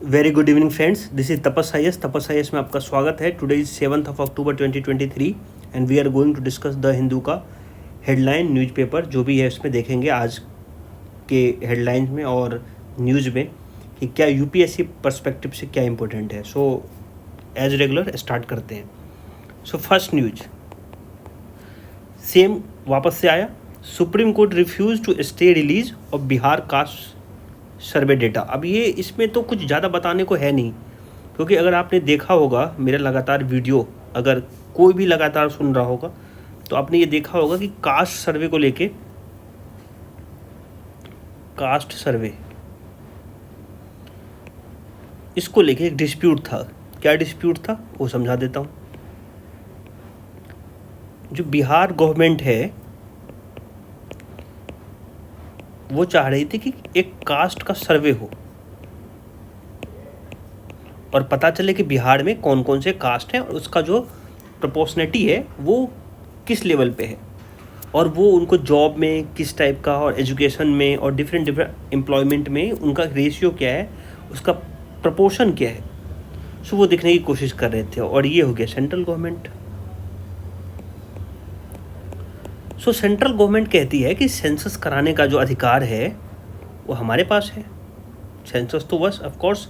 Very good evening friends, this is Tapas I S में आपका स्वागत है। Today is 7 October 2023 and we are going to discuss the Hindu का headline newspaper जो भी है उसमें देखेंगे आज के हेडलाइन में और न्यूज़ में कि क्या यूपीएससी पर्सपेक्टिव से क्या इंपॉर्टेंट है। सो एज रेगुलर स्टार्ट करते हैं। सो फर्स्ट न्यूज सेम वापस से आया। Supreme Court refuse to stay release of Bihar caste survey data. अब ये इसमें तो कुछ ज़्यादा बताने को है नहीं, क्योंकि अगर आपने देखा होगा मेरा लगातार वीडियो, अगर कोई भी लगातार सुन रहा होगा तो आपने ये देखा होगा कि कास्ट सर्वे को लेके, कास्ट सर्वे इसको लेके एक डिस्प्यूट था। क्या डिस्प्यूट था वो समझा देता हूँ। जो बिहार गवर्नमेंट है वो चाह रही थी कि एक कास्ट का सर्वे हो और पता चले कि बिहार में कौन कौन से कास्ट हैं और उसका जो प्रोपोर्शनिटी है वो किस लेवल पे है, और वो उनको जॉब में किस टाइप का और एजुकेशन में और डिफरेंट एम्प्लॉयमेंट में उनका रेशियो क्या है, उसका प्रपोर्शन क्या है। सो वो देखने की कोशिश कर रहे थे और ये हो गया सेंट्रल गवर्नमेंट। सो सेंट्रल गवर्नमेंट कहती है कि सेंसस कराने का जो अधिकार है वो हमारे पास है। सेंसस तो बस of course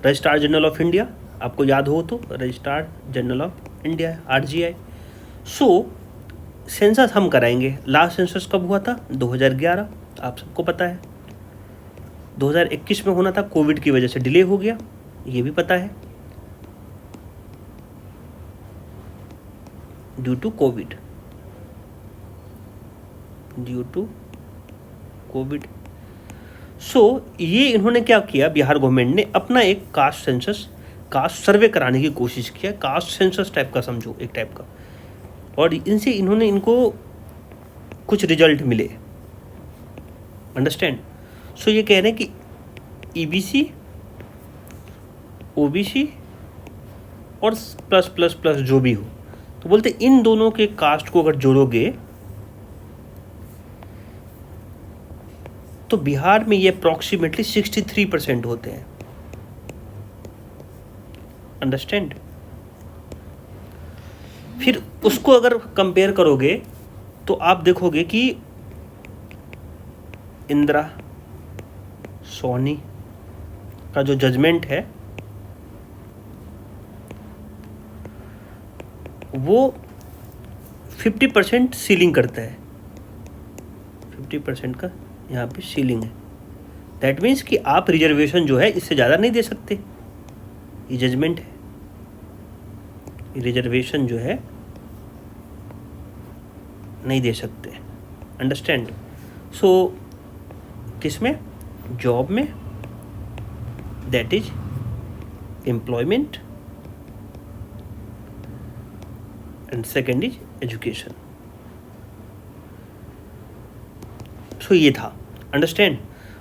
registrar general of India, आपको याद हो तो रजिस्ट्रार जनरल ऑफ इंडिया है, आरजीआई। सो सेंसस हम कराएंगे। लास्ट सेंसस कब हुआ था? 2011, आप सबको पता है। 2021 में होना था, कोविड की वजह से डिले हो गया, ये भी पता है, ड्यू टू कोविड। सो ये इन्होंने क्या किया, बिहार गवर्नमेंट ने अपना एक कास्ट सेंसस, कास्ट सर्वे कराने की कोशिश किया। कास्ट सेंसस टाइप का समझो, एक टाइप का, और इनको कुछ रिजल्ट मिले। अंडरस्टैंड? सो ये कह रहे हैं कि ईबीसी, ओबीसी और प्लस प्लस प्लस जो भी हो, तो बोलते इन दोनों के कास्ट को अगर जोड़ोगे तो बिहार में ये अप्रॉक्सीमेटली 63% होते हैं। अंडरस्टैंड? फिर उसको अगर कंपेयर करोगे तो आप देखोगे कि इंदिरा सोनी का जो जजमेंट है वो 50% सीलिंग करता है। 50% का यहाँ पे सीलिंग है। दैट मीन्स कि आप रिजर्वेशन जो है इससे ज़्यादा नहीं दे सकते। ये जजमेंट है, रिजर्वेशन जो है नहीं दे सकते। अंडरस्टैंड? सो किस में? जॉब में, that is employment, and second is education. So ये था। अंडरस्टैंड?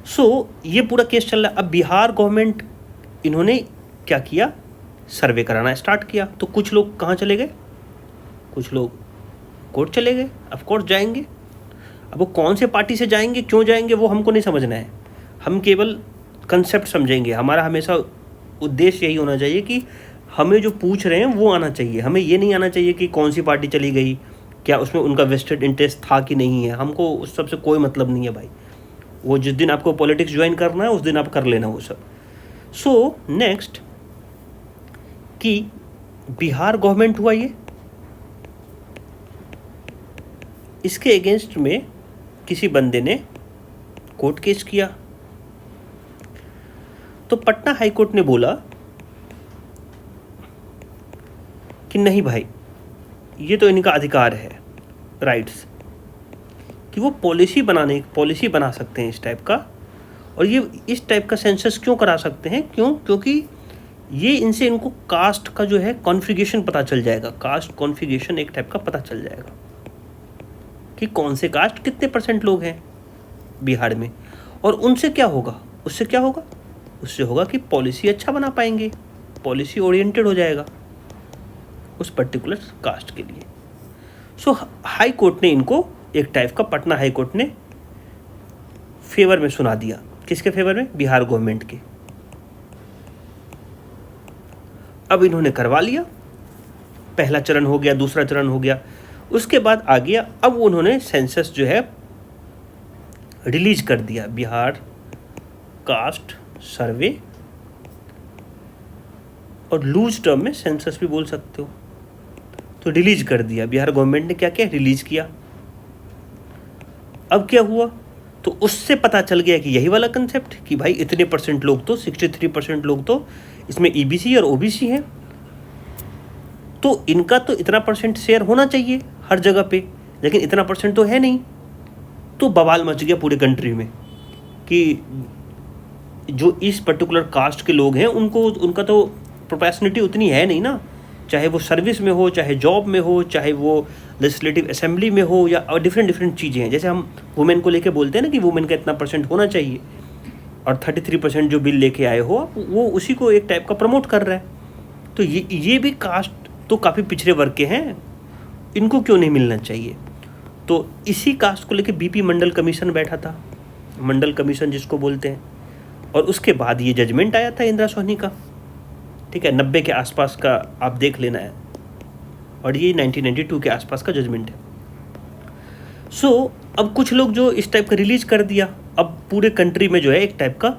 सो ये पूरा केस चल रहा है। अब बिहार गवर्नमेंट इन्होंने क्या किया, सर्वे कराना स्टार्ट किया। तो कुछ लोग कहाँ चले गए? कुछ लोग कोर्ट चले गए। ऑफ कोर्स जाएंगे। अब वो कौन से पार्टी से जाएंगे, क्यों जाएंगे, वो हमको नहीं समझना है। हम केवल कंसेप्ट समझेंगे। हमारा हमेशा उद्देश्य यही होना चाहिए कि हमें जो पूछ रहे हैं वो आना चाहिए। हमें ये नहीं आना चाहिए कि कौन सी पार्टी चली गई, क्या उसमें उनका वेस्टेड इंटरेस्ट था कि नहीं है। हमको उस सब से कोई मतलब नहीं है भाई। वो जिस दिन आपको पॉलिटिक्स ज्वाइन करना है उस दिन आप कर लेना वो सब। सो नेक्स्ट कि बिहार गवर्नमेंट हुआ ये, इसके अगेंस्ट में किसी बंदे ने कोर्ट केस किया। तो पटना हाई कोर्ट ने बोला कि नहीं भाई, ये तो इनका अधिकार है, राइट्स, कि वो पॉलिसी बना सकते हैं इस टाइप का, और ये इस टाइप का सेंसस क्यों करा सकते हैं। क्योंकि ये इनसे इनको कास्ट का जो है कॉन्फ़िगरेशन पता चल जाएगा। कास्ट कॉन्फ़िगरेशन एक टाइप का पता चल जाएगा कि कौन से कास्ट कितने % लोग हैं बिहार में, और उनसे क्या होगा, उससे क्या होगा, उससे होगा कि पॉलिसी अच्छा बना पाएंगे, पॉलिसी ओरिएंटेड हो जाएगा उस पर्टिकुलर कास्ट के लिए। सो हाई कोर्ट ने इनको एक टाइप का, पटना हाई कोर्ट ने फेवर में सुना दिया। किसके फेवर में? बिहार गवर्नमेंट के। अब इन्होंने करवा लिया, पहला चरण हो गया, दूसरा चरण हो गया, उसके बाद आ गया अब उन्होंने सेंसस जो है रिलीज कर दिया, बिहार कास्ट सर्वे, और लूज टर्म में सेंसस भी बोल सकते हो। तो रिलीज कर दिया, बिहार गवर्नमेंट ने क्या किया, रिलीज किया। अब क्या हुआ, तो उससे पता चल गया कि यही वाला कंसेप्ट कि भाई इतने % लोग तो 63% लोग तो इसमें ईबीसी और ओबीसी हैं, तो इनका तो इतना % शेयर होना चाहिए हर जगह पे, लेकिन इतना % तो है नहीं। तो बवाल मच गया पूरे कंट्री में कि जो इस पर्टिकुलर कास्ट के लोग हैं उनका तो प्रोपेशनिटी उतनी है नहीं ना, चाहे वो सर्विस में हो, चाहे जॉब में हो, चाहे वो लेजिस्लेटिव असेंबली में हो, या डिफरेंट चीज़ें हैं। जैसे हम वुमेन को लेके बोलते हैं ना कि वुमेन का इतना % होना चाहिए, और 33% जो बिल लेके आए हो वो उसी को एक टाइप का प्रमोट कर रहा है। तो ये भी कास्ट तो काफ़ी पिछड़े वर्ग के हैं, इनको क्यों नहीं मिलना चाहिए। तो इसी कास्ट को लेके बीपी मंडल कमीशन बैठा था, मंडल कमीशन जिसको बोलते हैं, और उसके बाद ये जजमेंट आया था इंदिरा सोनी का, ठीक है, 90 के आसपास का आप देख लेना है, और ये 1992 के आसपास का जजमेंट है। सो अब कुछ लोग जो इस टाइप का रिलीज कर दिया, अब पूरे कंट्री में जो है एक टाइप का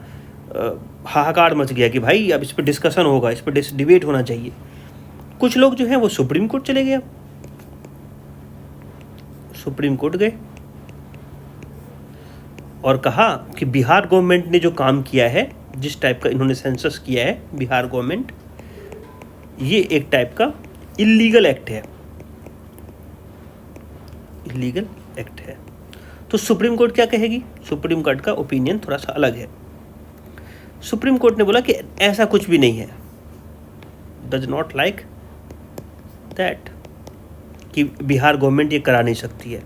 हाहाकार मच गया कि भाई अब इस पर डिस्कशन होगा, इस पर डिबेट होना चाहिए। कुछ लोग जो हैं वो सुप्रीम कोर्ट चले गए, सुप्रीम कोर्ट गए और कहा कि बिहार गवर्नमेंट ने जो काम किया है, जिस टाइप का इन्होंने सेंसस किया है बिहार गवर्नमेंट, ये एक टाइप का इलीगल एक्ट है, इलीगल एक्ट है। तो सुप्रीम कोर्ट क्या कहेगी, सुप्रीम कोर्ट का ओपिनियन थोड़ा सा अलग है। सुप्रीम कोर्ट ने बोला कि ऐसा कुछ भी नहीं है, डज नॉट लाइक दैट, कि बिहार गवर्नमेंट ये करा नहीं सकती है।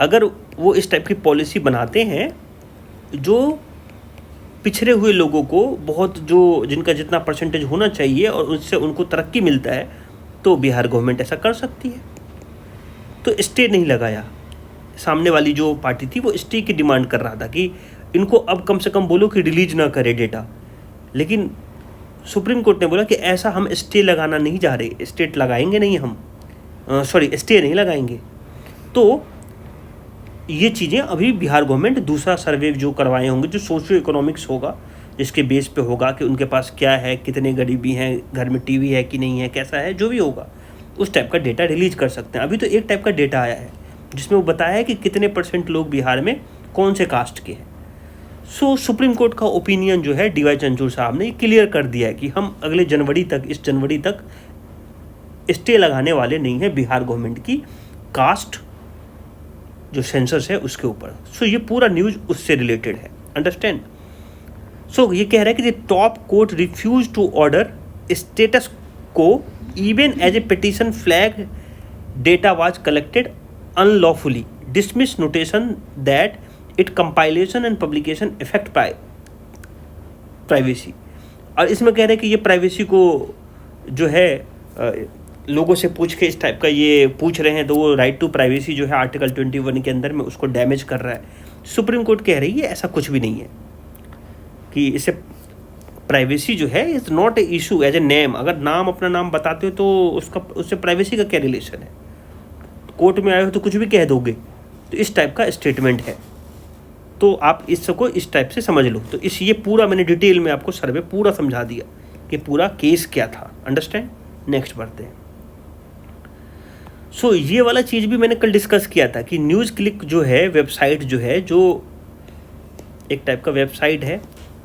अगर वो इस टाइप की पॉलिसी बनाते हैं जो पिछड़े हुए लोगों को बहुत, जो जिनका जितना % होना चाहिए और उससे उनको तरक्की मिलता है, तो बिहार गवर्नमेंट ऐसा कर सकती है। तो स्टे नहीं लगाया, सामने वाली जो पार्टी थी वो स्टे की डिमांड कर रहा था कि इनको अब कम से कम बोलो कि रिलीज ना करे डेटा, लेकिन सुप्रीम कोर्ट ने बोला कि ऐसा हम स्टे लगाना नहीं जा रहे, स्टेट लगाएंगे नहीं हम, स्टे नहीं लगाएंगे। तो ये चीज़ें अभी बिहार गवर्नमेंट दूसरा सर्वे जो करवाए होंगे, जो सोशियो इकोनॉमिक्स होगा, जिसके बेस पे होगा कि उनके पास क्या है, कितने गरीबी हैं, घर में टीवी है कि नहीं है, कैसा है, जो भी होगा उस टाइप का डेटा रिलीज कर सकते हैं। अभी तो एक टाइप का डेटा आया है जिसमें वो बताया है कि कितने % लोग बिहार में कौन से कास्ट के हैं। सो सुप्रीम कोर्ट का ओपिनियन जो है DY चंद्रचूड़ साहब ने क्लियर कर दिया है कि हम अगले जनवरी तक, इस जनवरी तक स्टे लगाने वाले नहीं है बिहार गवर्नमेंट की कास्ट जो सेंसस है उसके ऊपर। सो ये पूरा न्यूज़ उससे रिलेटेड है, अंडरस्टैंड। सो ये कह रहा है कि top court refuse to order status quo even as a petition flag data was collected unlawfully, dismiss notation that it compilation and publication effect privacy. और इसमें कह रहे हैं कि ये प्राइवेसी को जो है लोगों से पूछ के इस टाइप का ये पूछ रहे हैं, तो वो राइट टू प्राइवेसी जो है आर्टिकल 21 के अंदर में उसको डैमेज कर रहा है। सुप्रीम कोर्ट कह रही है ऐसा कुछ भी नहीं है, कि इससे प्राइवेसी जो है is not a issue as a name. अगर नाम, अपना नाम बताते हो तो उससे प्राइवेसी का क्या रिलेशन है, कोर्ट में आए हो तो कुछ भी कह दोगे, तो इस टाइप का स्टेटमेंट है। तो आप इसको इस टाइप से समझ लो। तो ये पूरा मैंने डिटेल में आपको सर्वे पूरा समझा दिया कि पूरा केस क्या था, अंडरस्टैंड। नेक्स्ट बढ़ते हैं। सो ये वाला चीज़ भी मैंने कल डिस्कस किया था कि न्यूज़ क्लिक जो है वेबसाइट जो है, जो एक टाइप का वेबसाइट है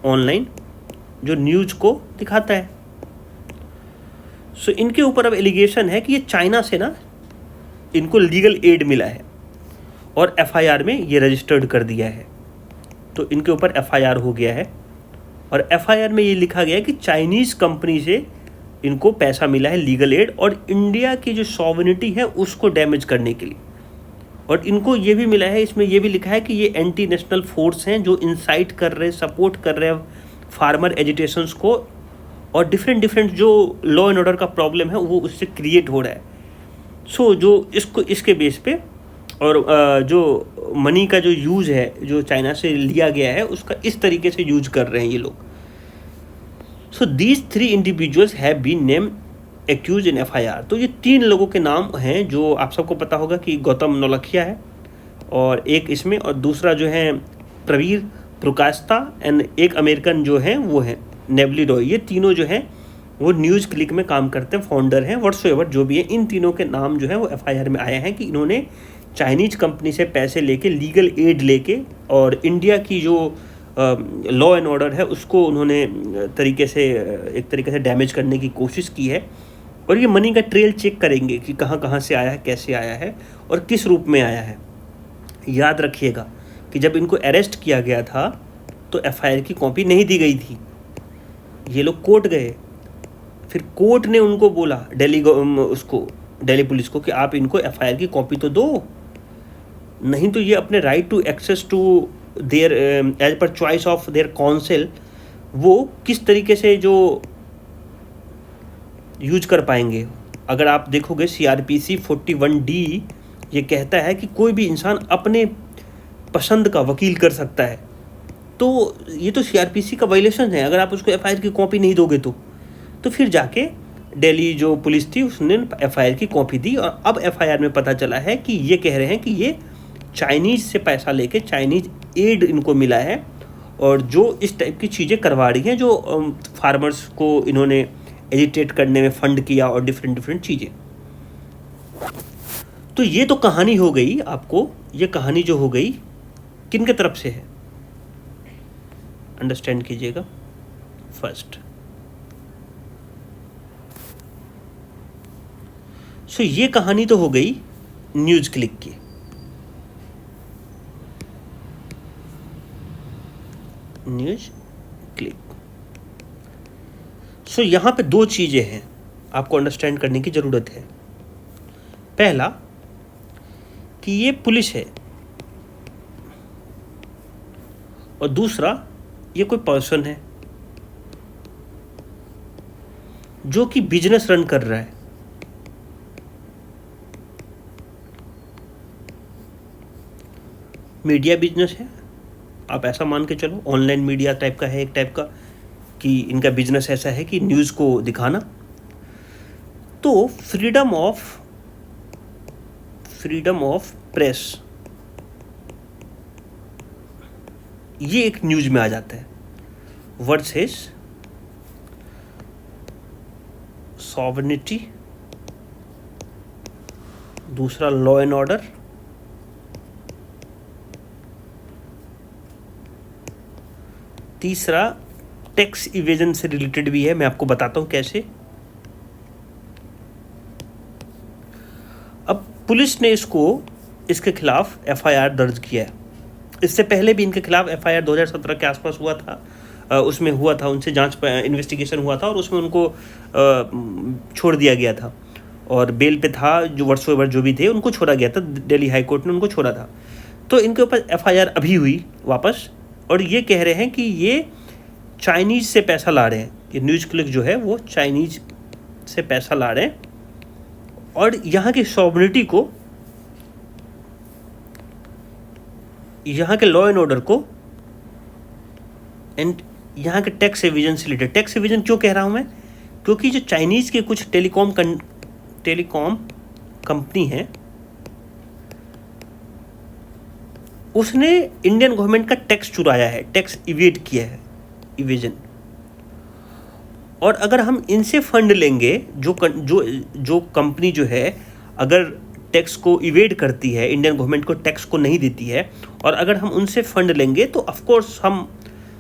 ऑनलाइन जो न्यूज़ को दिखाता है। सो इनके ऊपर अब एलिगेशन है कि ये चाइना से ना इनको लीगल एड मिला है और FIR में ये रजिस्टर्ड कर दिया है। तो इनके ऊपर FIR हो गया है और FIR में ये लिखा गया है कि चाइनीज़ कंपनी से इनको पैसा मिला है लीगल एड, और इंडिया की जो सॉवरेनिटी है उसको डैमेज करने के लिए। और इनको ये भी मिला है, इसमें ये भी लिखा है कि ये एंटी नेशनल फोर्स हैं जो इंसाइट कर रहे हैं, सपोर्ट कर रहे हैं फार्मर एजिटेशंस को, और डिफरेंट जो लॉ एंड ऑर्डर का प्रॉब्लम है वो उससे क्रिएट हो रहा है। सो जो इसके बेस पे और जो मनी का जो यूज़ है जो चाइना से लिया गया है उसका इस तरीके से यूज कर रहे हैं ये लोग। So these 3 individuals have been name accuse in FIR। तो ये 3 लोगों के नाम हैं जो आप सबको पता होगा कि गौतम नौलखिया है और एक इसमें, और दूसरा जो है प्रवीर प्रोकास्ता, एंड एक अमेरिकन जो है वो है नेवली रॉय। ये तीनों जो हैं वो न्यूज़ क्लिक में काम करते हैं, फाउंडर हैं, व्हाट्सएवर जो भी है। इन तीनों के नाम जो है वो FIR में आए हैं कि इन्होंने चाइनीज़ कंपनी से पैसे लेके, लीगल एड लेके, और इंडिया की जो लॉ एंड ऑर्डर है उसको उन्होंने एक तरीके से डैमेज करने की कोशिश की है। और ये मनी का ट्रेल चेक करेंगे कि कहाँ कहाँ से आया है, कैसे आया है और किस रूप में आया है। याद रखिएगा कि जब इनको अरेस्ट किया गया था तो FIR की कॉपी नहीं दी गई थी। ये लोग कोर्ट गए, फिर कोर्ट ने उनको बोला दिल्ली पुलिस को कि आप इनको FIR की कॉपी तो दो, नहीं तो ये अपने right to access to their as per choice of their counsel वो किस तरीके से जो यूज कर पाएंगे। अगर आप देखोगे CRPC 41D ये कहता है कि कोई भी इंसान अपने पसंद का वकील कर सकता है। तो ये तो CRPC का वायलेशन है अगर आप उसको FIR की कॉपी नहीं दोगे तो फिर जाके दिल्ली जो पुलिस थी उसने FIR की कॉपी दी, और अब FIR में पता चला है कि ये कह रहे हैं कि ये चाइनीज़ से पैसा लेके चाइनीज़ एड इनको मिला है, और जो इस टाइप की चीज़ें करवा रही हैं, जो फार्मर्स को इन्होंने एजिटेट करने में फंड किया और डिफरेंट चीज़ें। तो ये तो कहानी हो गई आपको, ये कहानी जो हो गई किन के तरफ से है अंडरस्टैंड कीजिएगा फर्स्ट। सो ये कहानी तो हो गई न्यूज़ क्लिक की। NewsClick. सो यहाँ पे 2 चीज़ें हैं आपको अंडरस्टैंड करने की ज़रूरत है। पहला कि ये पुलिस है, और दूसरा ये कोई पर्सन है जो कि बिजनेस रन कर रहा है। मीडिया बिजनेस है, आप ऐसा मान के चलो, ऑनलाइन मीडिया टाइप का है एक टाइप का, कि इनका बिजनेस ऐसा है कि न्यूज़ को दिखाना। तो फ्रीडम ऑफ प्रेस ये एक न्यूज़ में आ जाता है वर्सेस सॉवरेनिटी, दूसरा लॉ एंड ऑर्डर, तीसरा टैक्स इवेजन से रिलेटेड भी है, मैं आपको बताता हूं कैसे। अब पुलिस ने इसके खिलाफ FIR दर्ज किया है। इससे पहले भी इनके खिलाफ FIR 2017 के आसपास हुआ था, उसमें हुआ था उनसे जांच इन्वेस्टिगेशन हुआ था, और उसमें उनको छोड़ दिया गया था, और बेल पे था जो व्हाट्सएवर जो भी थे उनको छोड़ा गया था, दिल्ली हाई कोर्ट ने उनको छोड़ा था। तो इनके ऊपर FIR अभी हुई वापस, और ये कह रहे हैं कि ये चाइनीज़ से पैसा ला रहे हैं। ये न्यूज़ क्लिक जो है वो चाइनीज़ से पैसा ला रहे हैं, और यहाँ की सॉवरेनिटी को, यहाँ के लॉ एंड ऑर्डर को, एंड यहाँ के टैक्स एविजन से रिलेटेड। टैक्स एविजन क्यों कह रहा हूँ मैं, क्योंकि जो चाइनीज़ के कुछ टेलीकॉम कंपनी है उसने इंडियन गवर्नमेंट का टैक्स चुराया है, टैक्स इवेड किया है, इवेजन। और अगर हम इनसे फंड लेंगे, जो कंपनी जो है अगर टैक्स को इवेड करती है, इंडियन गवर्नमेंट को टैक्स को नहीं देती है, और अगर हम उनसे फंड लेंगे तो ऑफ कोर्स हम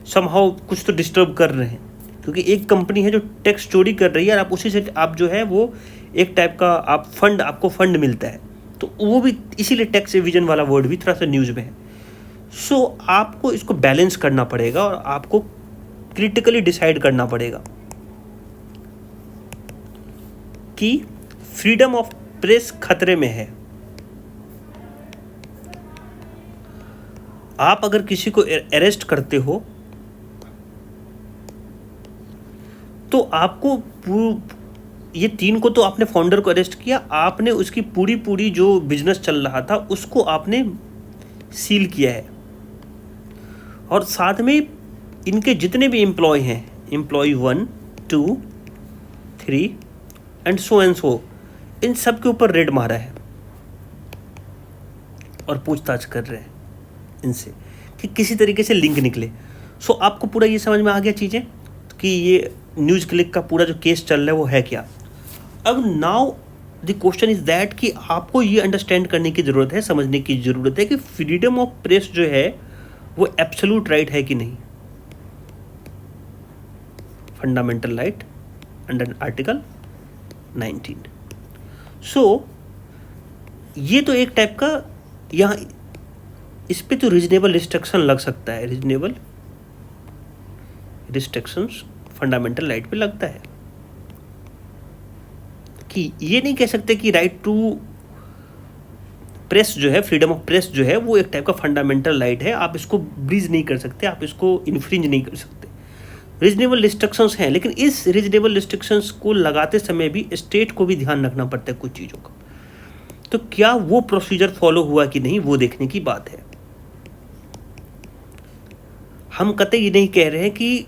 समहाउ कुछ तो डिस्टर्ब कर रहे हैं, क्योंकि एक कंपनी है जो टैक्स चोरी कर रही है, और आप उसी से आप जो है वो एक टाइप का आपको फंड मिलता है, तो वो भी इसीलिए टैक्स एविजन वाला वर्ड भी थोड़ा सा न्यूज़ में है। सो आपको इसको बैलेंस करना पड़ेगा, और आपको क्रिटिकली डिसाइड करना पड़ेगा कि फ्रीडम ऑफ प्रेस खतरे में है। आप अगर किसी को अरेस्ट करते हो तो आपको ये 3 को तो आपने फाउंडर को अरेस्ट किया, आपने उसकी पूरी जो बिजनेस चल रहा था उसको आपने सील किया है, और साथ में इनके जितने भी एम्प्लॉय हैं, एम्प्लॉय 1, 2, 3 एंड सो, इन सब के ऊपर रेड मारा है और पूछताछ कर रहे हैं इनसे कि किसी तरीके से लिंक निकले। सो आपको पूरा ये समझ में आ गया चीज़ें कि ये न्यूज़ क्लिक का पूरा जो केस चल रहा है वो है क्या। अब now the question is that कि आपको ये अंडरस्टैंड करने की ज़रूरत है, समझने की ज़रूरत है कि फ्रीडम ऑफ प्रेस जो है वो एब्सोल्यूट राइट है कि नहीं, फंडामेंटल राइट अंडर आर्टिकल 19। सो ये तो एक टाइप का यहाँ इस पे तो रीजनेबल रिस्ट्रिक्शन लग सकता है, रीजनेबल रिस्ट्रिक्शंस फंडामेंटल राइट पे लगता है कि ये नहीं कह सकते कि राइट टू प्रेस जो है, फ्रीडम ऑफ प्रेस जो है वो एक टाइप का फंडामेंटल राइट है, आप इसको ब्रीज नहीं कर सकते, आप इसको इन्फ्रिंज नहीं कर सकते। रीजनेबल रिस्ट्रिक्शंस हैं, लेकिन इस रीजनेबल रिस्ट्रिक्शंस को लगाते समय भी स्टेट को भी ध्यान रखना पड़ता है कुछ चीज़ों का। तो क्या वो प्रोसीजर फॉलो हुआ कि नहीं, वो देखने की बात है। हम कतई नहीं कह रहे हैं कि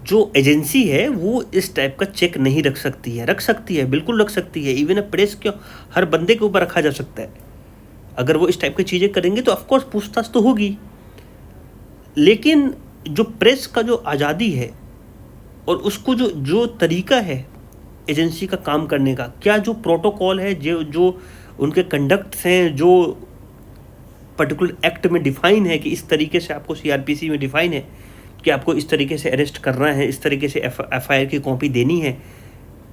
जो एजेंसी है वो इस टाइप का चेक नहीं रख सकती है, रख सकती है, बिल्कुल रख सकती है। इवन प्रेस क्यों, हर बंदे के ऊपर रखा जा सकता है। अगर वो इस टाइप की चीज़ें करेंगे तो ऑफकोर्स पूछताछ तो होगी, लेकिन जो प्रेस का जो आज़ादी है और उसको जो तरीका है एजेंसी का काम करने का, क्या जो प्रोटोकॉल है, जो उनके कंडक्ट्स हैं, जो पर्टिकुलर एक्ट में डिफाइन है कि इस तरीके से आपको सीआरपीसी में डिफाइन है कि आपको इस तरीके से अरेस्ट करना है, इस तरीके से एफआईआर की कॉपी देनी है,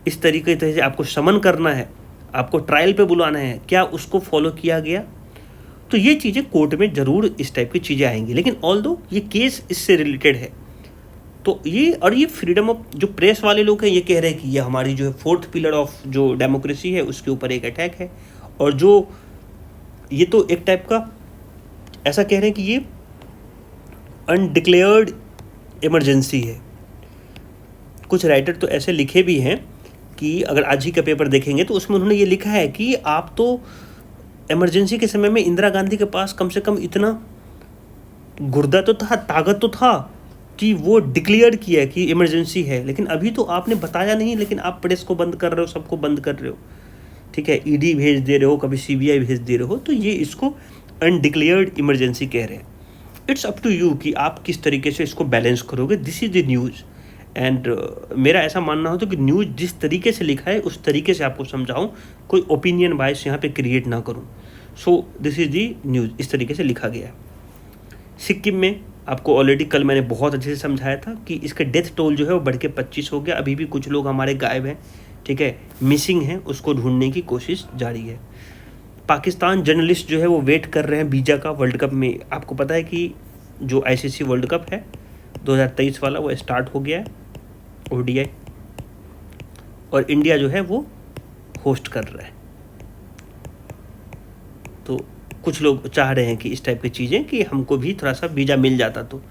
इस तरीके से आपको समन करना है, आपको ट्रायल पे बुलाना है, क्या उसको फॉलो किया गया? तो ये चीज़ें कोर्ट में ज़रूर इस टाइप की चीज़ें आएंगी, लेकिन ऑल्दो ये केस इससे रिलेटेड है। तो ये फ्रीडम ऑफ, जो प्रेस वाले लोग हैं ये कह रहे हैं कि ये हमारी जो है फोर्थ पिलर ऑफ जो डेमोक्रेसी है उसके ऊपर एक अटैक है, और जो ये तो एक टाइप का ऐसा कह रहे हैं कि ये अनडिक्लेयर्ड इमरजेंसी है। कुछ राइटर तो ऐसे लिखे भी हैं कि अगर आज ही का पेपर देखेंगे तो उसमें उन्होंने ये लिखा है कि आप तो इमरजेंसी के समय में इंदिरा गांधी के पास कम से कम इतना गुर्दा तो था, ताकत तो था कि वो डिक्लेयर किया कि इमरजेंसी है, लेकिन अभी तो आपने बताया नहीं, लेकिन आप प्रेस को बंद कर रहे हो, सबको बंद कर रहे हो, ठीक है, ईडी भेज दे रहे हो, कभी सीबीआई भेज दे रहे हो, तो ये इसको अनडिक्लेयर्ड इमरजेंसी कह रहे हैं। इट्स अप टू यू कि आप किस तरीके से इसको बैलेंस करोगे। This is the news, and मेरा ऐसा मानना होता है कि न्यूज़ जिस तरीके से लिखा है उस तरीके से आपको समझाऊं, कोई ओपिनियन बायस यहाँ पे क्रिएट ना करूं। सो दिस इज़ द न्यूज़, इस तरीके से लिखा गया है। सिक्किम में आपको ऑलरेडी कल मैंने बहुत अच्छे से समझाया था कि इसका डेथ टोल जो है वो बढ़ के 25 हो गया। अभी भी कुछ लोग हमारे गायब हैं, ठीक है, मिसिंग हैं, उसको ढूंढने की कोशिश जारी है। पाकिस्तान जर्नलिस्ट जो है वो वेट कर रहे हैं वीज़ा का वर्ल्ड कप में। आपको पता है कि जो आईसीसी वर्ल्ड कप है 2023 वाला वो स्टार्ट हो गया है, ओडीआई, और इंडिया जो है वो होस्ट कर रहा है। तो कुछ लोग चाह रहे हैं कि इस टाइप की चीज़ें कि हमको भी थोड़ा सा वीज़ा मिल जाता। तो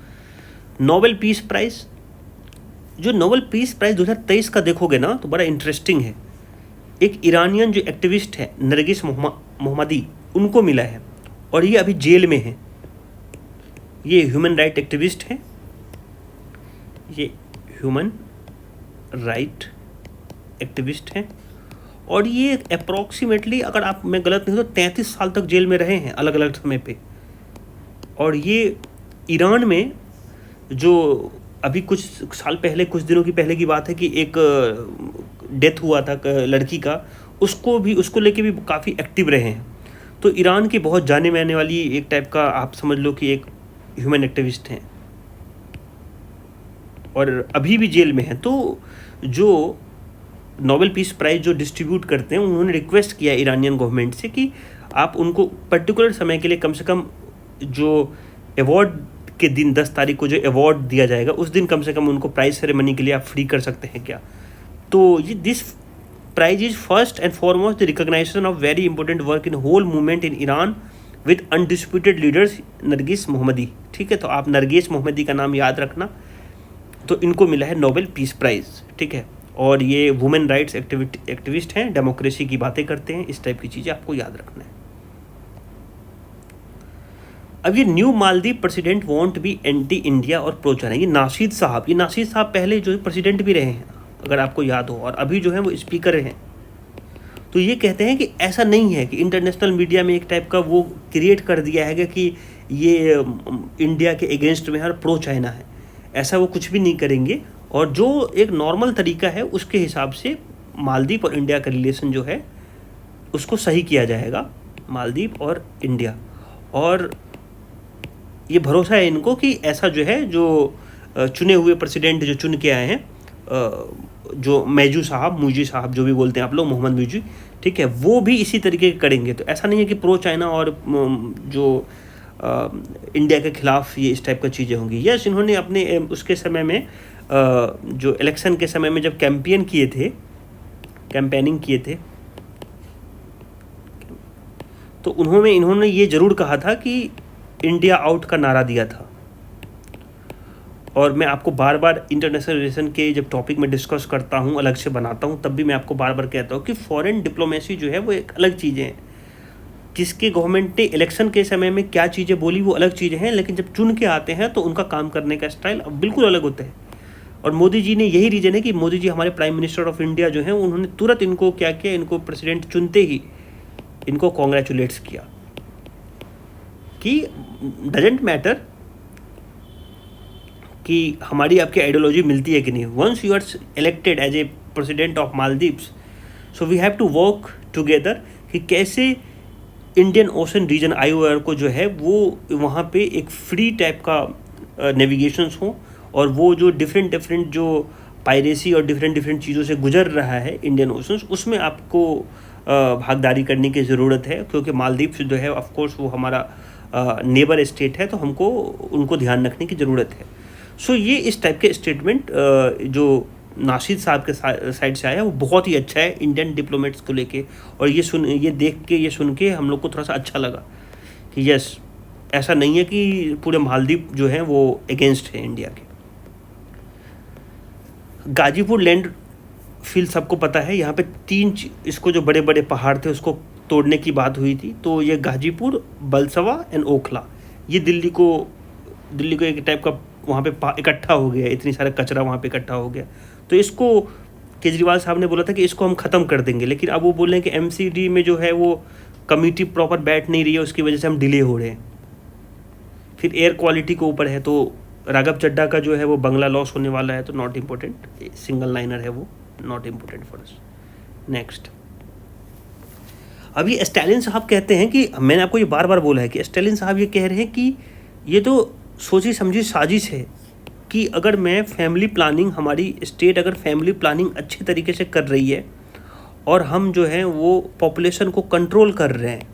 नोबेल पीस प्राइज़, जो नोबेल पीस प्राइज़ 2023 का देखोगे ना तो बड़ा इंटरेस्टिंग है। एक ईरानियन जो एक्टिविस्ट है नरगिस मोहम्मदी, उनको मिला है, और ये अभी जेल में है। ये ह्यूमन राइट एक्टिविस्ट हैं, ये ह्यूमन राइट एक्टिविस्ट हैं, और ये अप्रॉक्सीमेटली, अगर आप, मैं गलत नहीं तो 33 साल तक जेल में रहे हैं अलग अलग समय पे। और ये ईरान में जो अभी कुछ साल पहले, कुछ दिनों की पहले की बात है कि एक डेथ हुआ था लड़की का, उसको लेके भी काफ़ी एक्टिव रहे हैं। तो ईरान की बहुत जाने माने वाली एक टाइप का, आप समझ लो कि एक ह्यूमन एक्टिविस्ट हैं, और अभी भी जेल में हैं। तो जो नोबेल पीस प्राइज़ जो डिस्ट्रीब्यूट करते हैं, उन्होंने रिक्वेस्ट किया ईरानियन गवर्नमेंट से कि आप उनको पर्टिकुलर समय के लिए कम से कम जो अवार्ड के दिन 10 तारीख को जो अवार्ड दिया जाएगा उस दिन कम से कम उनको प्राइज सेरेमनी के लिए आप फ्री कर सकते हैं क्या। तो ये this prize is first and foremost the recognization of very important work in whole movement in Iran with undisputed leaders Narges Mohammadi. ठीक है, तो आप नरगिस मोहम्मदी का नाम याद रखना। तो इनको मिला है नोबेल पीस प्राइज़, ठीक है, और ये वुमेन राइट्स एक्टिविस्ट हैं, डेमोक्रेसी की बातें करते हैं, इस टाइप की चीज़ें आपको याद रखना है। अब ये new Maldives president won't be anti India और प्रो चाइना। ये नाशीद साहब पहले जो है प्रेसिडेंट भी रहे हैं, अगर आपको याद हो, और अभी जो है वो स्पीकर हैं। तो ये कहते हैं कि ऐसा नहीं है कि इंटरनेशनल मीडिया में एक टाइप का वो क्रिएट कर दिया है कि ये इंडिया के अगेंस्ट में है और प्रो चाइना है, ऐसा वो कुछ भी नहीं करेंगे। और जो एक नॉर्मल तरीका है उसके हिसाब से मालदीव और इंडिया का रिलेशन जो है उसको सही किया जाएगा, मालदीव और इंडिया। और ये भरोसा है इनको कि ऐसा जो है, जो चुने हुए प्रेसिडेंट जो चुन के आए हैं, जो मुजी साहब जो भी बोलते हैं आप लोग, मोहम्मद मुजी, ठीक है, वो भी इसी तरीके के करेंगे। तो ऐसा नहीं है कि प्रो चाइना और जो इंडिया के खिलाफ ये इस टाइप का चीज़ें होंगी। यस, इन्होंने अपने उसके समय में जो इलेक्शन के समय में जब कैंपेनिंग किए थे तो इन्होंने ये ज़रूर कहा था कि इंडिया आउट का नारा दिया था। और मैं आपको बार बार इंटरनेशनल रिलेशन के जब टॉपिक में डिस्कस करता हूँ, अलग से बनाता हूँ, तब भी मैं आपको बार बार कहता हूँ कि फॉरेन डिप्लोमेसी जो है वो एक अलग चीज़ें हैं। किसके गवर्नमेंट ने इलेक्शन के समय में क्या चीज़ें बोली वो अलग चीज़ें हैं, लेकिन जब चुन के आते हैं तो उनका काम करने का स्टाइल अब बिल्कुल अलग होता है। और मोदी जी ने यही रीज़न है कि मोदी जी हमारे प्राइम मिनिस्टर ऑफ इंडिया जो हैं, उन्होंने तुरंत इनको क्या किया, इनको प्रेसिडेंट चुनते ही इनको कॉन्ग्रेचुलेट्स किया कि डजेंट मैटर कि हमारी आपकी आइडियोलॉजी मिलती है कि नहीं, once you are elected as a president of Maldives, so we have to work together कि कैसे इंडियन ओशन रीजन IOR को जो है वो वहाँ पे एक फ्री टाइप का नेविगेशंस हो, और वो जो डिफरेंट जो पायरेसी और डिफरेंट चीज़ों से गुजर रहा है इंडियन ओशंस, उसमें आपको भागीदारी करने की ज़रूरत है। क्योंकि मालदीव जो है ऑफ कोर्स वो हमारा नेबर स्टेट है, तो हमको उनको ध्यान रखने की ज़रूरत है। सो ये इस टाइप के स्टेटमेंट जो नाशीद साहब के साइड से आया वो बहुत ही अच्छा है इंडियन डिप्लोमेट्स को लेके। और ये सुन के हम लोग को थोड़ा सा अच्छा लगा कि यस, ऐसा नहीं है कि पूरे मालदीव जो है वो अगेंस्ट है इंडिया के। गाजीपुर लैंड फील्ड सबको पता है, यहाँ पे इसको जो बड़े बड़े पहाड़ थे उसको तोड़ने की बात हुई थी। तो ये गाजीपुर, बलसवा एंड ओखला, ये दिल्ली को एक टाइप का वहाँ पे इकट्ठा हो गया, इतनी सारा कचरा वहाँ पे इकट्ठा हो गया। तो इसको केजरीवाल साहब ने बोला था कि इसको हम ख़त्म कर देंगे, लेकिन अब वो बोल रहे हैं कि MCD में जो है वो कमेटी प्रॉपर बैठ नहीं रही है, उसकी वजह से हम डिले हो रहे हैं। फिर एयर क्वालिटी के ऊपर है, तो राघव चड्ढा का जो है वो बंगला लॉस होने वाला है, तो नॉट इम्पोर्टेंट, सिंगल लाइनर है वो, not important for us. Next, अभी स्टालिन साहब कहते हैं कि मैंने आपको ये बार बार बोला है कि स्टालिन साहब ये कह रहे हैं कि ये तो सोची समझी साजिश है कि अगर मैं फैमिली प्लानिंग, हमारी स्टेट अगर फैमिली प्लानिंग अच्छे तरीके से कर रही है और हम जो है वो पॉपुलेशन को कंट्रोल कर रहे हैं,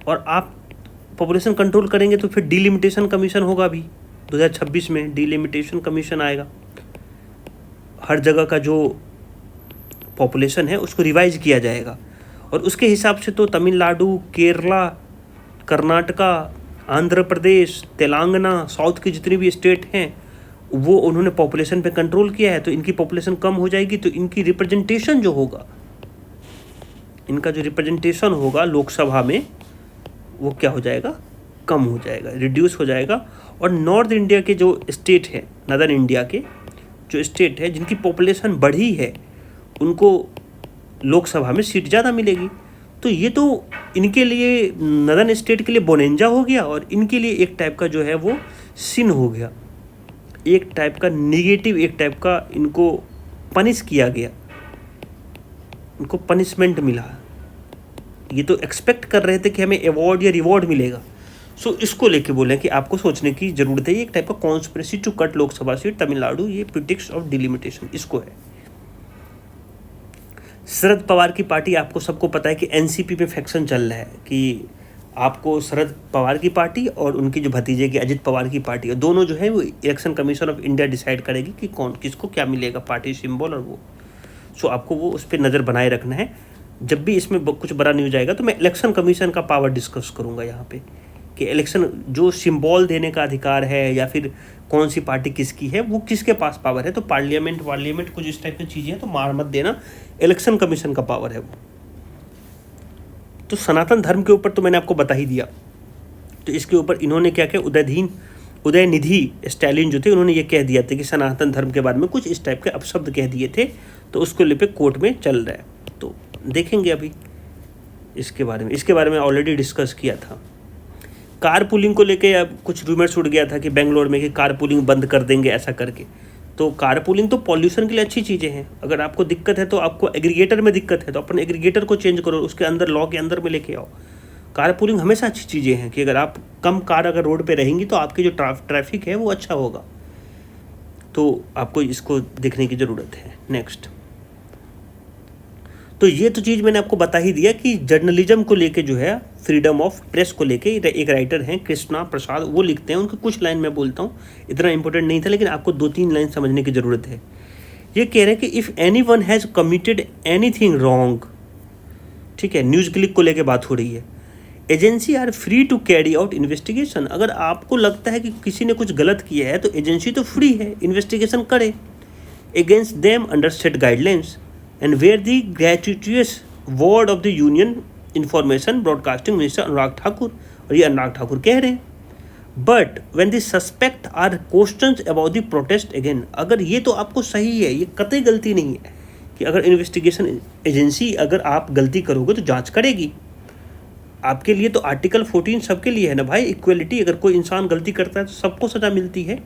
और आप पॉपुलेशन कंट्रोल करेंगे तो फिर डिलिमिटेशन कमीशन होगा। भी 2026 में डिलिमिटेशन कमीशन आएगा, हर जगह का जो पॉपुलेशन है उसको रिवाइज किया जाएगा, और उसके हिसाब से तो तमिलनाडु, केरला, कर्नाटका, आंध्र प्रदेश, तेलंगाना, साउथ की जितनी भी स्टेट हैं वो उन्होंने पॉपुलेशन पे कंट्रोल किया है। तो इनकी पॉपुलेशन कम हो जाएगी, तो इनकी रिप्रेजेंटेशन जो होगा, इनका जो रिप्रेजेंटेशन होगा लोकसभा में वो क्या हो जाएगा, कम हो जाएगा, रिड्यूस हो जाएगा। और नॉर्थ इंडिया के जो स्टेट है, नदर्न इंडिया के जो स्टेट है जिनकी पॉपुलेशन बढ़ी है, उनको लोकसभा में सीट ज़्यादा मिलेगी। तो ये तो इनके लिए, नदर्न स्टेट के लिए बोनेंजा हो गया, और इनके लिए एक टाइप का जो है वो सिन हो गया, एक टाइप का निगेटिव, एक टाइप का इनको पनिश किया गया, इनको पनिशमेंट मिला। ये तो एक्सपेक्ट कर रहे थे कि हमें अवार्ड या रिवॉर्ड मिलेगा। सो इसको लेके बोले कि आपको सोचने की ज़रूरत है, ये एक टाइप का conspiracy to cut Lok Sabha seat Tamil Nadu, ये प्रिटिक्स ऑफ डिलिमिटेशन इसको है। शरद पवार की पार्टी, आपको सबको पता है कि NCP में फैक्शन चल रहा है कि आपको शरद पवार की पार्टी और उनकी जो भतीजे की अजित पवार की पार्टी है, दोनों जो है वो election commission of India decide करेगी कि कौन किसको क्या मिलेगा, पार्टी सिंबल और वो। सो आपको वो उस पर नज़र बनाए रखना है। जब भी इसमें कुछ बड़ा न्यूज आएगा तो मैं इलेक्शन कमीशन का पावर डिस्कस करूँगा यहाँ पे, कि इलेक्शन जो सिंबल देने का अधिकार है या फिर कौन सी पार्टी किसकी है, वो किसके पास पावर है। तो पार्लियामेंट कुछ इस टाइप की चीज़ें हैं, तो मार मत देना, इलेक्शन कमीशन का पावर है वो। तो सनातन धर्म के ऊपर तो मैंने आपको बता ही दिया। तो इसके ऊपर इन्होंने क्या किया, उदयनिधि स्टालिन जो थे उन्होंने ये कह दिया था कि सनातन धर्म के बारे में कुछ इस टाइप के अपशब्द कह दिए थे, तो उसको लेके कोर्ट में चल रहा है। तो देखेंगे अभी इसके बारे में ऑलरेडी डिस्कस किया था। कार पुलिंग को लेके अब कुछ रूमर्स उड़ गया था कि बेंगलोर में कि कार पुलिंग बंद कर देंगे ऐसा करके। तो कार पुलिंग तो पॉल्यूशन के लिए अच्छी चीज़ें हैं। अगर आपको दिक्कत है तो आपको एग्रीगेटर में दिक्कत है तो अपन एग्रीगेटर को चेंज करो, उसके अंदर लॉ के अंदर में लेके आओ। कार पुलिंग हमेशा अच्छी चीज़ें हैं कि अगर आप कम कार अगर रोड पे रहेंगी तो आपकी जो ट्रैफिक है वो अच्छा होगा। तो आपको इसको देखने की ज़रूरत है। नेक्स्ट, तो ये तो चीज़ मैंने आपको बता ही दिया कि जर्नलिज्म को लेके जो है, फ्रीडम ऑफ प्रेस को लेके एक राइटर हैं कृष्णा प्रसाद, वो लिखते हैं। उनकी कुछ लाइन मैं बोलता हूँ, इतना इंपॉर्टेंट नहीं था लेकिन आपको 2-3 लाइन समझने की ज़रूरत है। ये कह रहे हैं कि if any one has committed anything wrong, ठीक है, न्यूज़ क्लिक को लेके बात हो रही है, agency are free to carry out investigation. अगर आपको लगता है कि किसी ने कुछ गलत किया है तो एजेंसी तो फ्री है, इन्वेस्टिगेशन करे against them under set guidelines and where the gratuitous word of the union information broadcasting minister Anurag Thakur, और ये अनुराग ठाकुर कह रहे हैं। But when the suspect are questions about the protest again, अगर ये तो आपको सही है, ये कतई गलती नहीं है कि अगर इन्वेस्टिगेशन एजेंसी अगर आप गलती करोगे तो जांच करेगी। आपके लिए तो आर्टिकल 14 सबके लिए है ना भाई, इक्वलिटी। अगर कोई इंसान गलती करता है तो सबको सज़ा मिलती है।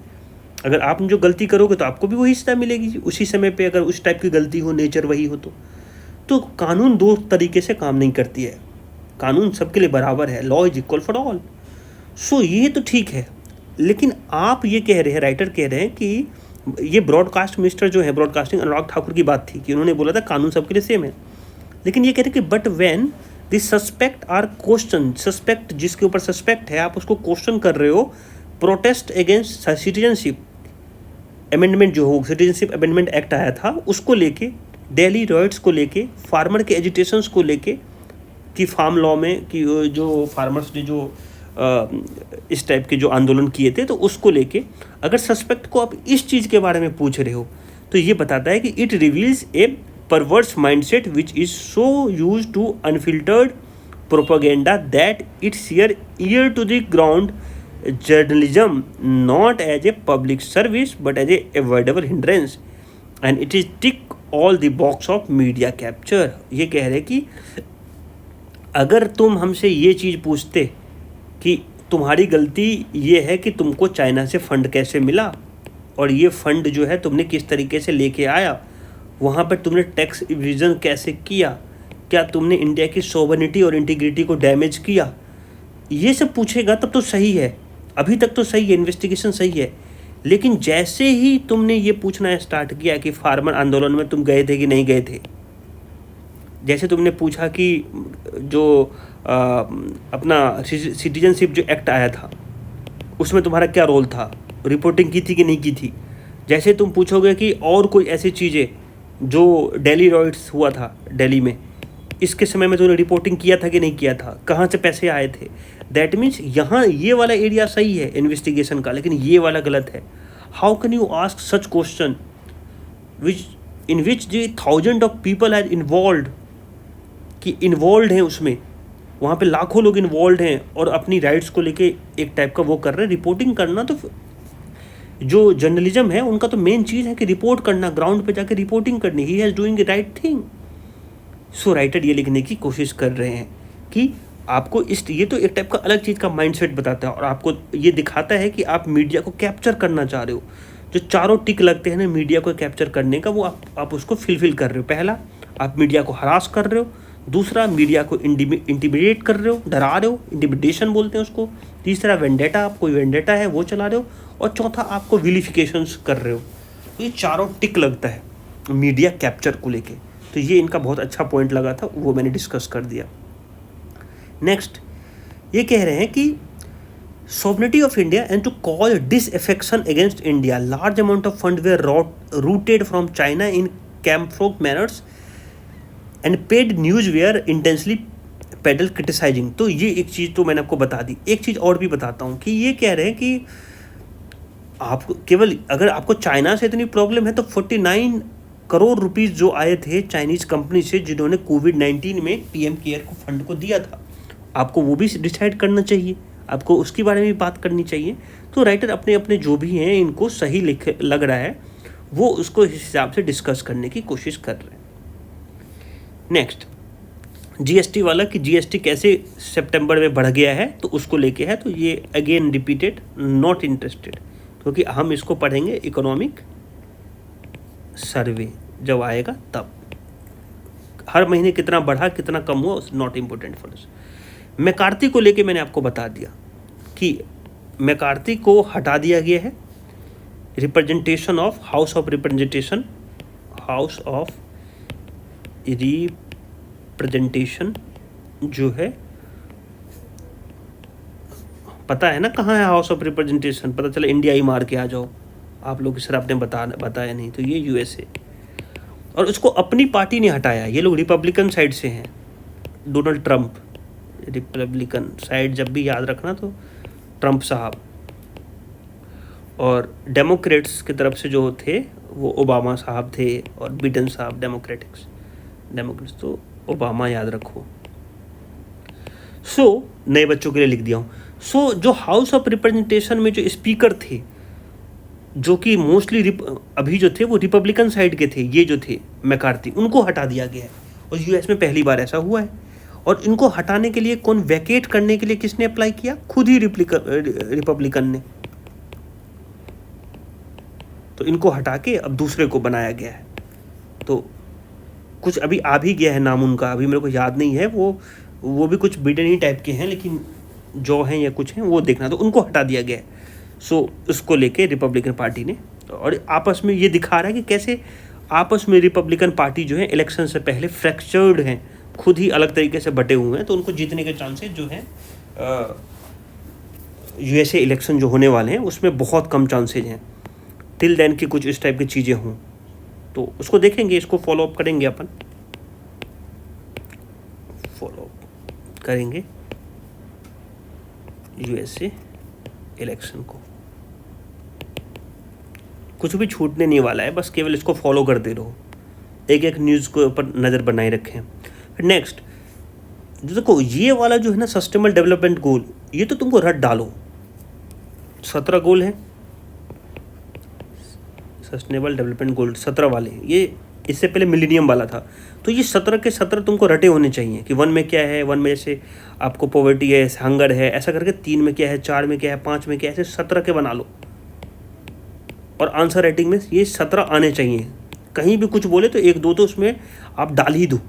अगर आप जो गलती करोगे तो आपको भी वही सज़ा मिलेगी उसी समय पे, अगर उस टाइप की गलती हो, नेचर वही हो तो कानून दो तरीके से काम नहीं करती है। कानून सबके लिए बराबर है, law is equal for all. So ये तो ठीक है, लेकिन आप ये कह रहे हैं, राइटर कह रहे हैं कि ये ब्रॉडकास्ट मिनिस्टर जो है, ब्रॉडकास्टिंग अनुराग ठाकुर की बात थी कि उन्होंने बोला था कानून सबके लिए सेम है। लेकिन ये कह रहे हैं कि but when the suspect are question, suspect जिसके ऊपर सस्पेक्ट है आप उसको क्वेश्चन कर रहे हो, प्रोटेस्ट अगेंस्ट सिटीजनशिप अमेंडमेंट जो हो, सिटीजनशिप अमेंडमेंट एक्ट आया था उसको लेके, डेली राइट्स को लेके, फार्मर के एजिटेशंस को लेके कि फार्म लॉ में कि जो फार्मर्स ने जो इस टाइप के जो आंदोलन किए थे तो उसको लेके अगर सस्पेक्ट को आप इस चीज़ के बारे में पूछ रहे हो तो ये बताता है कि it reveals a perverse mindset which is so use to unfiltered propaganda that it share year to the ground journalism not as a public service but as a avoidable hindrance and it is tick all the box of media capture. ये कह रहे कि अगर तुम हमसे ये चीज़ पूछते कि तुम्हारी गलती ये है कि तुमको चाइना से फ़ंड कैसे मिला और ये फ़ंड जो है तुमने किस तरीके से लेके आया, वहाँ पर तुमने टैक्स इवेजन कैसे किया, क्या तुमने इंडिया की सोवरेनिटी और इंटीग्रिटी को डैमेज किया, ये सब पूछेगा तब तो सही है। अभी तक तो सही है, इन्वेस्टिगेशन सही है। लेकिन जैसे ही तुमने ये पूछना स्टार्ट किया कि फार्मर आंदोलन में तुम गए थे कि नहीं गए थे, जैसे तुमने पूछा कि जो अपना सिटीजनशिप जो एक्ट आया था उसमें तुम्हारा क्या रोल था, रिपोर्टिंग की थी कि नहीं की थी, जैसे तुम पूछोगे कि और कोई ऐसी चीज़ें जो डेली राइट्स हुआ था दिल्ली में, इसके समय में तुमने रिपोर्टिंग किया था कि नहीं किया था, कहाँ से पैसे आए थे, दैट मीन्स यहाँ ये वाला एरिया सही है इन्वेस्टिगेशन का, लेकिन ये वाला गलत है। How can you ask such question in which the thousand of people are involve, कि इन्वॉल्व हैं उसमें, वहाँ पे लाखों लोग इन्वॉल्व हैं और अपनी राइट्स को लेके एक टाइप का वो कर रहे हैं। रिपोर्टिंग करना तो जो जर्नलिज्म है उनका तो मेन चीज़ है कि रिपोर्ट करना, ग्राउंड पे जाके रिपोर्टिंग करनी। He has doing the right thing. So writer ये लिखने की कोशिश कर रहे हैं कि आपको ये तो एक टाइप का अलग चीज़ का माइंडसेट बताता है और आपको ये दिखाता है कि आप मीडिया को कैप्चर करना चाह रहे हो। जो चारों टिक लगते हैं ना मीडिया को कैप्चर करने का, वो आप उसको फिलफिल कर रहे हो। पहला, आप मीडिया को हरास कर रहे हो। दूसरा, मीडिया को इंटिमिडेट कर रहे हो, डरा रहे हो, इंटिमिडेशन बोलते हैं उसको। तीसरा, वेंडेटा, आप कोई वेंडेटा है वो चला रहे हो। और चौथा, आपको विलिफिकेशंस कर रहे हो। तो ये चारों टिक लगता है मीडिया कैप्चर को लेके। तो ये इनका बहुत अच्छा पॉइंट लगा था, वो मैंने डिस्कस कर दिया। नेक्स्ट, ये कह रहे हैं कि sovereignty of India and to call disaffection against India. Large amount of funds were routed from China in camouflage manners and paid news were intensely peddled criticizing. तो ये एक चीज़ तो मैंने आपको बता दी। एक चीज़ और भी बताता हूँ कि ये कह रहे हैं कि आपको केवल अगर आपको चाइना से इतनी प्रॉब्लम है तो 49 करोड़ रुपीस जो आए थे चाइनीज कंपनी से, जिन्होंने कोविड-19 में पीएम केयर को फंड को दिया था। आपको वो भी डिसाइड करना चाहिए, आपको उसके बारे में भी बात करनी चाहिए। तो राइटर अपने अपने जो भी हैं, इनको सही लग रहा है, वो उसको इस हिसाब से डिस्कस करने की कोशिश कर रहे हैं। नेक्स्ट, जीएसटी वाला कि जीएसटी कैसे सितंबर में बढ़ गया है, तो उसको लेके है। तो ये अगेन रिपीटेड, नॉट इंटरेस्टेड, क्योंकि हम इसको पढ़ेंगे इकोनॉमिक सर्वे जब आएगा तब। हर महीने कितना बढ़ा कितना कम हुआ, not important for us. McCarthy को लेके मैंने आपको बता दिया कि मैकार्थी को हटा दिया गया है। Representation of house of representation जो है, पता है ना कहाँ है हाउस ऑफ रिप्रेजेंटेशन? पता चला इंडिया ही मार के आ जाओ आप लोग, सर आपने बताया नहीं। तो ये यूएसए, और उसको अपनी पार्टी ने हटाया। ये लोग रिपब्लिकन साइड से हैं, डोनाल्ड ट्रंप रिपब्लिकन साइड, जब भी याद रखना तो ट्रंप साहब। और डेमोक्रेट्स की तरफ से जो थे वो ओबामा साहब थे, और बिडेन साहब डेमोक्रेट्स, तो ओबामा याद रखो। नए बच्चों के लिए लिख दिया हूँ। जो हाउस ऑफ रिप्रेजेंटेशन में जो स्पीकर थे, जो कि मोस्टली अभी जो थे वो रिपब्लिकन साइड के थे, ये जो थे मैकार्थी, उनको हटा दिया गया है। और यूएस में पहली बार ऐसा हुआ है। और इनको हटाने के लिए कौन, वैकेट करने के लिए किसने अप्लाई किया? खुद ही रिपब्लिकन ने। तो इनको हटा के अब दूसरे को बनाया गया है। तो कुछ अभी आ भी गया है नाम उनका, अभी मेरे को याद नहीं है, वो भी कुछ बिडेन ही टाइप के हैं, लेकिन जो हैं या कुछ हैं वो देखना। तो उनको हटा दिया गया है। उसको लेके रिपब्लिकन पार्टी ने, और आपस में ये दिखा रहा है कि कैसे आपस में रिपब्लिकन पार्टी जो है इलेक्शन से पहले फ्रैक्चर्ड हैं, खुद ही अलग तरीके से बटे हुए हैं। तो उनको जीतने के चांसेस जो हैं यूएसए इलेक्शन जो होने वाले हैं उसमें बहुत कम चांसेज हैं। टिल देन की कुछ इस टाइप की चीज़ें हों, तो उसको देखेंगे, इसको फॉलो अप करेंगे, अपन फॉलो अप करेंगे यूएसए इलेक्शन को। कुछ भी छूटने नहीं वाला है, बस केवल इसको फॉलो करते रहो, एक एक न्यूज़ को ऊपर नज़र बनाए रखें। फिर नेक्स्ट जो देखो, ये वाला जो है ना सस्टेनेबल डेवलपमेंट गोल, ये तो तुमको रट डालो। 17 गोल हैं सस्टेनेबल डेवलपमेंट गोल, 17 वाले। ये इससे पहले मिलेनियम वाला था। तो ये 17 के 17 तुमको रटे होने चाहिए कि 1 में क्या है, 1 में जैसे आपको पॉवर्टी है, हंगर है, ऐसा करके 3 में क्या है, 4 में क्या है, 5 में क्या है, ऐसे 17 के बना लो। और आंसर राइटिंग में ये 17 आने चाहिए। कहीं भी कुछ बोले तो 1-2 तो उसमें आप डाल ही दो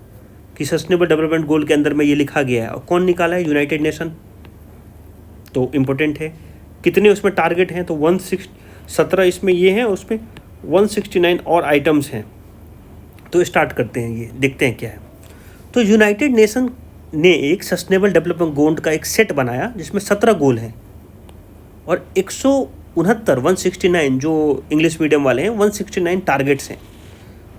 कि सस्टेनेबल डेवलपमेंट गोल के अंदर में ये लिखा गया है। और कौन निकाला है? United nation. तो इम्पोर्टेंट है। कितने उसमें टारगेट हैं? तो 17 इसमें ये हैं, उसमें 169 और आइटम्स हैं। तो स्टार्ट करते हैं, ये देखते हैं क्या है। तो यूनाइटेड नेशन ने एक सस्टेनेबल डेवलपमेंट गोल का एक सेट बनाया जिसमें 17 गोल हैं, और 169 जो इंग्लिश मीडियम वाले हैं 169 टारगेट्स हैं,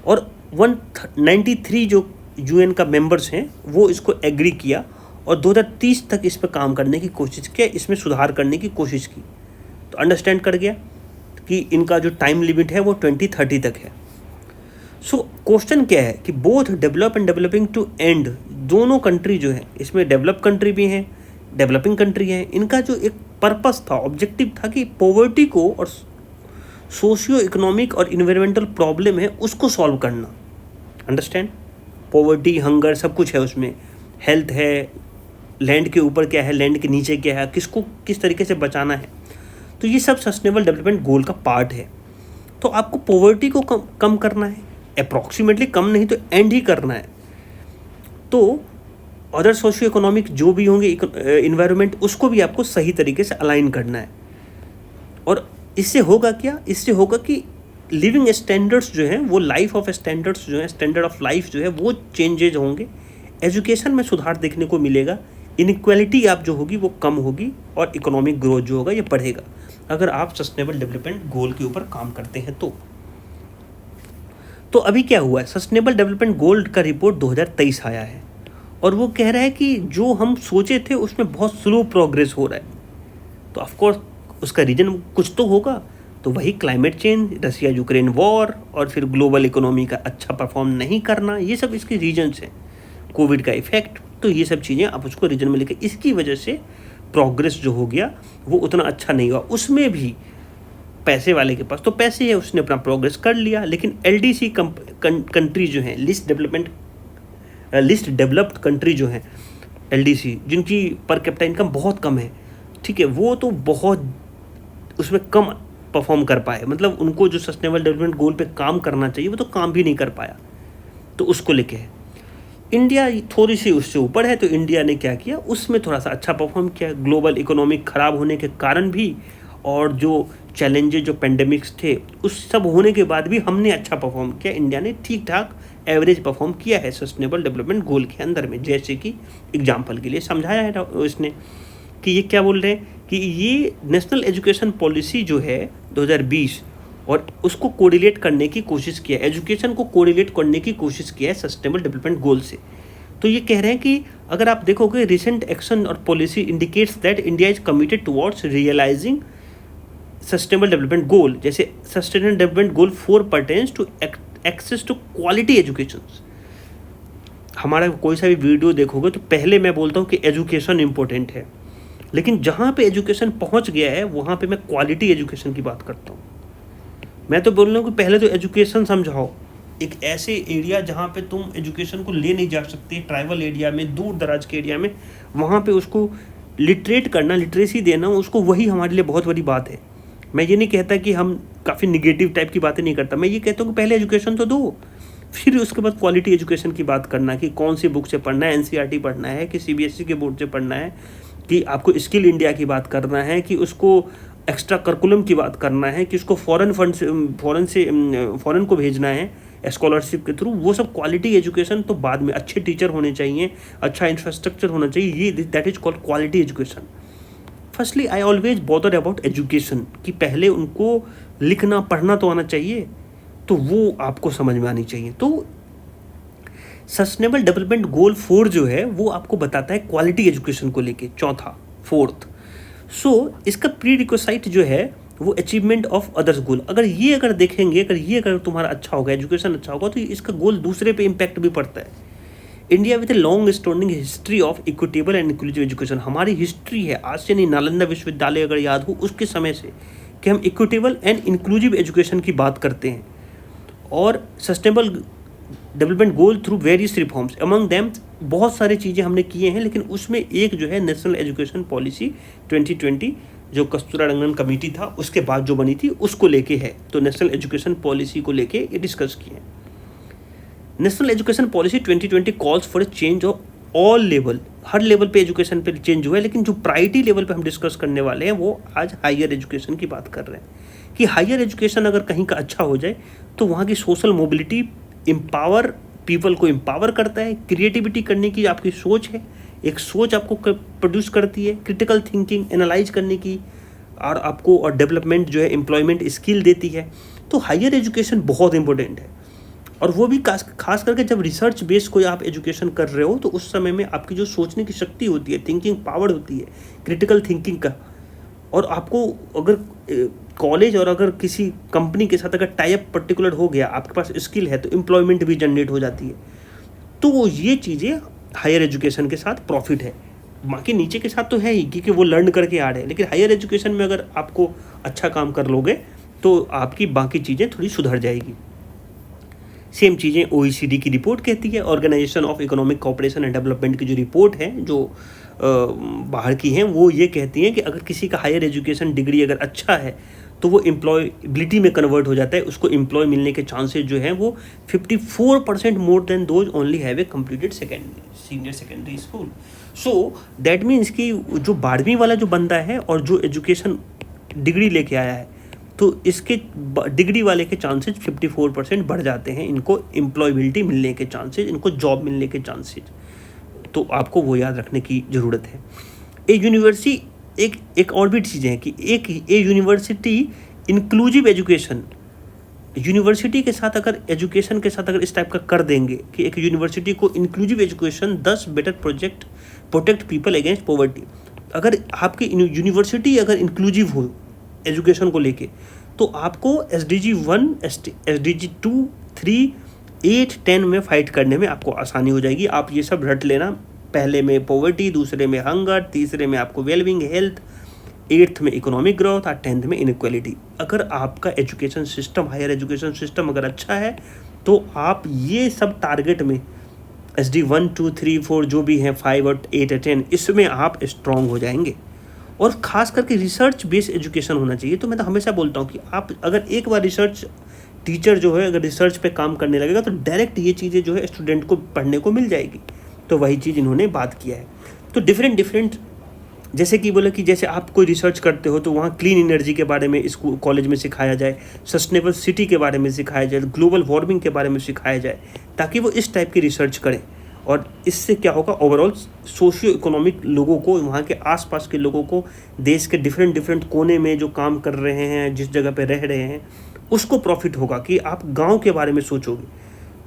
और 193 जो यूएन का मेंबर्स हैं वो इसको एग्री किया, और 2030 तक इस पर काम करने की कोशिश किया, इसमें सुधार करने की कोशिश की। तो अंडरस्टैंड कर गया कि इनका जो टाइम लिमिट है वो 2030 तक है। क्वेश्चन क्या है कि both develop and developing two and, दोनों कंट्री जो है, इसमें डेवलप कंट्री भी हैं, डेवलपिंग कंट्री हैं, इनका जो एक पर्पस था, ऑब्जेक्टिव था कि पॉवर्टी को और सोशियो इकोनॉमिक और इन्वायरमेंटल प्रॉब्लम है उसको सॉल्व करना। अंडरस्टैंड? पॉवर्टी, हंगर सब कुछ है उसमें, हेल्थ है, लैंड के ऊपर क्या है, लैंड के नीचे क्या है, किसको किस तरीके से बचाना है। तो ये सब सस्टेनेबल डेवलपमेंट गोल का पार्ट है। तो आपको पॉवर्टी को कम करना है, अप्रॉक्सीमेटली कम नहीं तो एंड ही करना है। तो अदर सोशियो इकोनॉमिक जो भी होंगे, इन्वायरमेंट, उसको भी आपको सही तरीके से अलाइन करना है। और इससे होगा क्या? इससे होगा कि लिविंग स्टैंडर्ड्स जो हैं वो, लाइफ ऑफ स्टैंडर्ड्स जो हैं, स्टैंडर्ड ऑफ लाइफ जो है वो चेंजेज होंगे, एजुकेशन में सुधार देखने को मिलेगा, इनइक्वालिटी आप जो होगी वो कम होगी, और इकोनॉमिक ग्रोथ जो होगा ये बढ़ेगा, अगर आप सस्टेनेबल डेवलपमेंट गोल के ऊपर काम करते हैं तो अभी क्या हुआ है, सस्टेनेबल डेवलपमेंट गोल का रिपोर्ट 2023 आया है, और वो कह रहा है कि जो हम सोचे थे उसमें बहुत स्लो प्रोग्रेस हो रहा है। तो ऑफकोर्स उसका रीज़न कुछ तो होगा, तो वही climate change, Russia Ukraine war और फिर ग्लोबल इकोनॉमी का अच्छा परफॉर्म नहीं करना, ये सब इसके रीजन्स हैं। कोविड का इफेक्ट, तो ये सब चीज़ें आप उसको रीजन में लेके, इसकी वजह से प्रोग्रेस जो हो गया वो उतना अच्छा नहीं हुआ। उसमें भी पैसे वाले के पास तो पैसे है, उसने अपना प्रोग्रेस कर लिया, लेकिन LDC कंट्री जो हैं, लिस्ट डेवलप्ड कंट्री जो हैं LDC, जिनकी पर कैपिटा इनकम बहुत कम है, ठीक है, वो तो बहुत उसमें कम परफॉर्म कर पाए। मतलब उनको जो सस्टेनेबल डेवलपमेंट गोल पे काम करना चाहिए वो तो काम भी नहीं कर पाया। तो उसको लेके है। इंडिया थोड़ी सी उससे ऊपर है, तो इंडिया ने क्या किया, उसमें थोड़ा सा अच्छा परफॉर्म किया। ग्लोबल इकोनॉमिक ख़राब होने के कारण भी और जो चैलेंजेस, जो पेंडेमिक्स थे, उस सब होने के बाद भी हमने अच्छा परफॉर्म किया। इंडिया ने ठीक ठाक एवरेज परफॉर्म किया है सस्टेनेबल डेवलपमेंट गोल के अंदर में। जैसे कि एग्जाम्पल के लिए समझाया है इसने कि ये क्या बोल रहे हैं कि ये नेशनल एजुकेशन पॉलिसी जो है 2020 और उसको कोरिलेट करने की कोशिश किया, एजुकेशन को कोरिलेट करने की कोशिश किया है सस्टेनेबल डेवलपमेंट गोल से। तो ये कह रहे हैं कि अगर आप देखोगे रिसेंट एक्शन और policy indicates that India is committed towards realising sustainable development goal. जैसे sustainable development goal 4 pertains to access to quality education. हमारा कोई सा भी वीडियो देखोगे तो पहले मैं बोलता हूँ कि एजुकेशन इंपॉर्टेंट है, लेकिन जहाँ पे एजुकेशन पहुँच गया है वहाँ पे मैं क्वालिटी एजुकेशन की बात करता हूँ। मैं तो बोल रहा हूँ कि पहले तो एजुकेशन समझाओ। एक ऐसे एरिया जहाँ पे तुम एजुकेशन को ले नहीं जा सकते, ट्राइबल एरिया में, दूर दराज के एरिया में, वहाँ पे उसको लिटरेट करना, लिटरेसी देना, उसको, वही हमारे लिए बहुत बड़ी बात है। मैं ये नहीं कहता कि हम काफ़ी निगेटिव टाइप की बातें नहीं करता, मैं ये कहता हूँ कि पहले एजुकेशन तो दो, फिर उसके बाद क्वालिटी एजुकेशन की बात करना कि कौन सी बुक से पढ़ना है, NCERT पढ़ना है कि CBSE के बोर्ड से पढ़ना है, कि आपको स्किल इंडिया की बात करना है, कि उसको एक्स्ट्रा करिकुलम की बात करना है, कि उसको फॉरेन को भेजना है स्कॉलरशिप के थ्रू। वो सब क्वालिटी एजुकेशन तो बाद में। अच्छे टीचर होने चाहिए, अच्छा इंफ्रास्ट्रक्चर होना चाहिए, ये that is called quality education. Firstly I always bother about education कि पहले उनको लिखना पढ़ना तो आना चाहिए, तो वो आपको समझ में आनी चाहिए। तो सस्टेनेबल डेवलपमेंट गोल 4 जो है वो आपको बताता है क्वालिटी एजुकेशन को लेके, चौथा, 4th। सो इसका प्री रिक्विजिट जो है वो अचीवमेंट ऑफ अदर्स गोल। अगर देखेंगे, अगर तुम्हारा अच्छा होगा, एजुकेशन अच्छा होगा, तो इसका गोल दूसरे पे इम्पैक्ट भी पड़ता है। India with a long standing history of equitable and inclusive education, हमारी हिस्ट्री है आज से नहीं, नालंदा विश्वविद्यालय अगर याद हो उसके समय से, कि हम इक्विटेबल एंड इंक्लूसिव एजुकेशन की बात करते हैं। और सस्टेनेबल डेवलपमेंट गोल through various reforms, among them बहुत सारी चीज़ें हमने किए हैं, लेकिन उसमें एक जो है नेशनल एजुकेशन पॉलिसी 2020 जो कस्तूरारंगन कमेटी था उसके बाद जो बनी थी उसको लेके है। तो नेशनल एजुकेशन पॉलिसी को लेके ये डिस्कस किए हैं। National education policy 2020 calls for a change of all level, her level पे एजुकेशन पे चेंज हुआ है, लेकिन जो प्रायोरिटी लेवल पे हम डिस्कस करने वाले हैं वो आज हायर एजुकेशन की बात कर रहे हैं कि हायर एजुकेशन अगर कहीं का अच्छा हो जाए तो वहाँ की सोशल मोबिलिटी, एम्पावर पीपल को एम्पावर करता है, क्रिएटिविटी करने की आपकी सोच है, एक सोच आपको प्रोड्यूस करती है, क्रिटिकल थिंकिंग, एनालाइज करने की, और आपको और डेवलपमेंट जो है एम्प्लॉयमेंट स्किल देती है। तो हायर एजुकेशन बहुत इंपॉर्टेंट है, और वो भी खास करके जब रिसर्च बेस कोई आप एजुकेशन कर रहे हो तो उस समय में आपकी जो सोचने की शक्ति होती है, थिंकिंग पावर होती है, क्रिटिकल थिंकिंग का, और आपको अगर कॉलेज और अगर किसी कंपनी के साथ अगर टाइप पर्टिकुलर हो गया, आपके पास स्किल है, तो एम्प्लॉयमेंट भी जनरेट हो जाती है। तो ये चीज़ें हायर एजुकेशन के साथ प्रॉफिट है। बाकी नीचे के साथ तो है ही, क्योंकि वो लर्न करके आ रहे हैं, लेकिन हायर एजुकेशन में अगर आपको अच्छा काम कर लोगे तो आपकी बाकी चीज़ें थोड़ी सुधर जाएगी। सेम चीज़ें OECD की रिपोर्ट कहती है, organisation of economic cooperation and development की जो रिपोर्ट है, जो बाहर की हैं, वो ये कहती हैं कि अगर किसी का हायर एजुकेशन डिग्री अगर अच्छा है तो वो एम्प्लॉयबिलिटी में कन्वर्ट हो जाता है, उसको एम्प्लॉय मिलने के चांसेस जो हैं वो 54% more than those only have a completed senior secondary school. So that means कि जो 12वीं वाला जो बंदा है और जो एजुकेशन डिग्री लेके आया है, तो इसके डिग्री वाले के चांसेस 54% बढ़ जाते हैं, इनको एम्प्लॉयबिलिटी मिलने के चांसेस, इनको जॉब मिलने के चांसेस। तो आपको वो याद रखने की ज़रूरत है। एक और भी चीज़ें हैं कि एक यूनिवर्सिटी इंक्लूसिव एजुकेशन, यूनिवर्सिटी के साथ अगर एजुकेशन के साथ अगर इस टाइप का कर देंगे कि एक यूनिवर्सिटी को inclusive education 10 better protect people against poverty. अगर आपकी यूनिवर्सिटी अगर इंक्लूसिव हो एजुकेशन को लेके, तो आपको SDG 1, SDG 2, 3, 8, 10 में फाइट करने में आपको आसानी हो जाएगी। आप ये सब रट लेना, पहले में पॉवर्टी, दूसरे में हंगर, तीसरे में आपको वेलबिंग हेल्थ, 8th में इकोनॉमिक ग्रोथ और 10th में इनइक्वालिटी। अगर आपका education system, higher education system अगर अच्छा है तो आप ये सब टारगेट में SD 1, 2, 3, 4 जो भी हैं, 5 और 8 और 10, इसमें आप स्ट्रॉन्ग हो जाएंगे। और ख़ास करके रिसर्च बेस्ड एजुकेशन होना चाहिए। तो मैं तो हमेशा बोलता हूँ कि आप अगर एक बार रिसर्च टीचर जो है अगर रिसर्च पे काम करने लगेगा तो डायरेक्ट ये चीज़ें जो है स्टूडेंट को पढ़ने को मिल जाएगी। तो वही चीज़ इन्होंने बात किया है। तो डिफरेंट जैसे कि बोले कि जैसे आप कोई रिसर्च करते हो तो वहाँ क्लीन एनर्जी के बारे में स्कूल कॉलेज में सिखाया जाए, सस्टेनेबल सिटी के बारे में सिखाया जाए, ग्लोबल वार्मिंग के बारे में सिखाया जाए, ताकि वो इस टाइप की रिसर्च करें। और इससे क्या होगा, ओवरऑल सोशियो इकोनॉमिक लोगों को, वहाँ के आसपास के लोगों को, देश के डिफरेंट कोने में जो काम कर रहे हैं, जिस जगह पे रह रहे हैं, उसको प्रॉफिट होगा कि आप गांव के बारे में सोचोगे।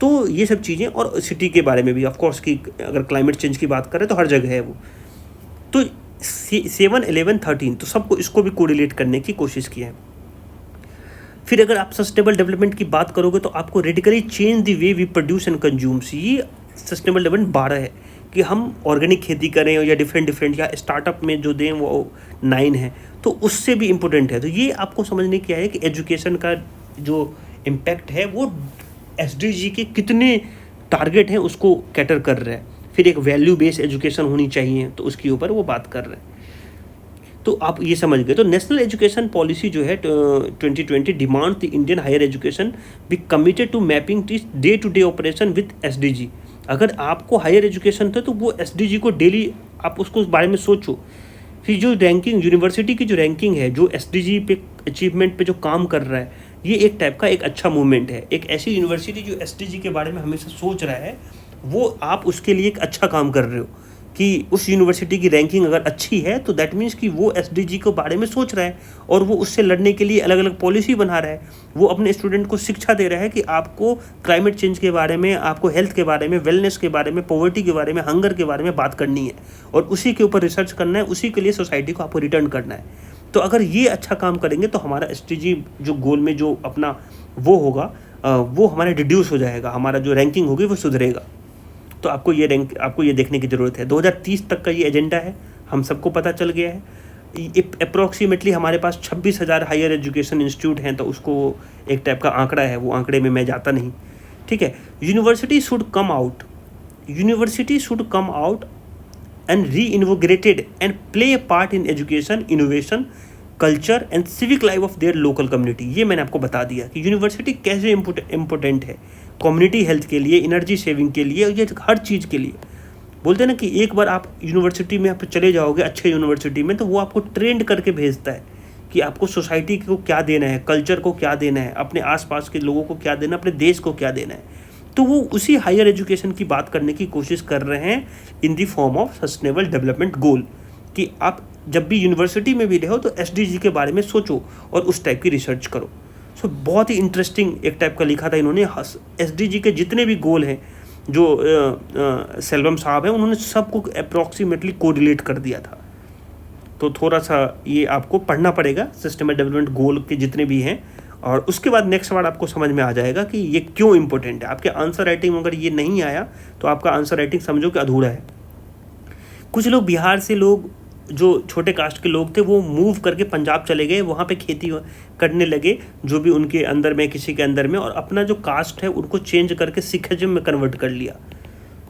तो ये सब चीज़ें, और सिटी के बारे में भी ऑफकोर्स कि अगर क्लाइमेट चेंज की बात करें तो हर जगह है वो। तो 7, 11, 13 तो सबको इसको भी कोरिलेट करने की कोशिश की है। फिर अगर आप सस्टेनेबल डेवलपमेंट की बात करोगे तो आपको radically change the way we produce and consumes, ये सस्टेनेबल डेवलपमेंट 12 है कि हम ऑर्गेनिक खेती करें या डिफरेंट या स्टार्टअप में जो दें वो 9 है, तो उससे भी इम्पोर्टेंट है। तो ये आपको समझने की है कि एजुकेशन का जो इम्पैक्ट है वो SDG के कितने टारगेट हैं उसको कैटर कर रहा है। फिर एक वैल्यू बेस्ड एजुकेशन होनी चाहिए, तो उसके ऊपर वो बात कर रहे हैं। तो आप ये समझ गए। तो नेशनल एजुकेशन पॉलिसी जो है 2020 demand the Indian higher education be committed to mapping day to day operation with SDG। अगर आपको हायर एजुकेशन था तो वो SDG को डेली आप उसको उस बारे में सोचो। फिर जो रैंकिंग, यूनिवर्सिटी की जो रैंकिंग है, जो SDG पे अचीवमेंट पे जो काम कर रहा है, ये एक टाइप का एक अच्छा मूवमेंट है। एक ऐसी यूनिवर्सिटी जो SDG के बारे में हमेशा सोच रहा है, वो आप उसके लिए एक अच्छा काम कर रहे हो कि उस यूनिवर्सिटी की रैंकिंग अगर अच्छी है तो दैट मीन्स कि वो SDG के बारे में सोच रहा है और वो उससे लड़ने के लिए अलग अलग पॉलिसी बना रहा है। वो अपने स्टूडेंट को शिक्षा दे रहा है कि आपको क्लाइमेट चेंज के बारे में, आपको हेल्थ के बारे में, वेलनेस के बारे में, पॉवर्टी के बारे में, हंगर के बारे में बात करनी है और उसी के ऊपर रिसर्च करना है, उसी के लिए सोसाइटी को आपको रिटर्न करना है। तो अगर ये अच्छा काम करेंगे तो हमारा SDG जो गोल में जो अपना वो होगा वो हमारा रिड्यूस हो जाएगा, हमारा जो रैंकिंग होगी वो सुधरेगा। तो आपको ये देखने की ज़रूरत है। 2030 तक का ये एजेंडा है, हम सबको पता चल गया है। अप्रॉक्सीमेटली हमारे पास 26,000 हायर एजुकेशन इंस्टीट्यूट हैं, तो उसको एक टाइप का आंकड़ा है, वो आंकड़े में मैं जाता नहीं, ठीक है। University should come out and reinvigorated and play a part in education, innovation, culture and civic life of their local community. ये मैंने आपको बता दिया कि यूनिवर्सिटी कैसे इम्पोर्टेंट है कम्युनिटी हेल्थ के लिए, एनर्जी सेविंग के लिए, ये हर चीज़ के लिए। बोलते हैं ना कि एक बार आप यूनिवर्सिटी में आप चले जाओगे, अच्छे यूनिवर्सिटी में, तो वो आपको ट्रेंड करके भेजता है कि आपको सोसाइटी को क्या देना है, कल्चर को क्या देना है, अपने आसपास के लोगों को क्या देना है, अपने देश को क्या देना है। तो वो उसी हायर एजुकेशन की बात करने की कोशिश कर रहे हैं in the form of sustainable development goal, कि आप जब भी यूनिवर्सिटी में भी रहो तो SDG के बारे में सोचो और उस टाइप की रिसर्च करो। सो बहुत ही इंटरेस्टिंग एक टाइप का लिखा था इन्होंने। SDG के जितने भी गोल हैं जो सेल्वम साहब हैं, उन्होंने सबको अप्रॉक्सीमेटली कोरिलेट कर दिया था। तो थोड़ा सा ये आपको पढ़ना पड़ेगा सस्टेनेबल डेवलपमेंट गोल के जितने भी हैं, और उसके बाद नेक्स्ट सवाल आपको समझ में आ जाएगा कि ये क्यों इंपॉर्टेंट है। आपके आंसर राइटिंग में अगर ये नहीं आया तो आपका आंसर राइटिंग समझो कि अधूरा है। कुछ लोग बिहार से लोग जो छोटे कास्ट के लोग थे वो मूव करके पंजाब चले गए, वहाँ पे खेती करने लगे, जो भी उनके अंदर में, किसी के अंदर में, और अपना जो कास्ट है उनको चेंज करके सिखिज्म में कन्वर्ट कर लिया।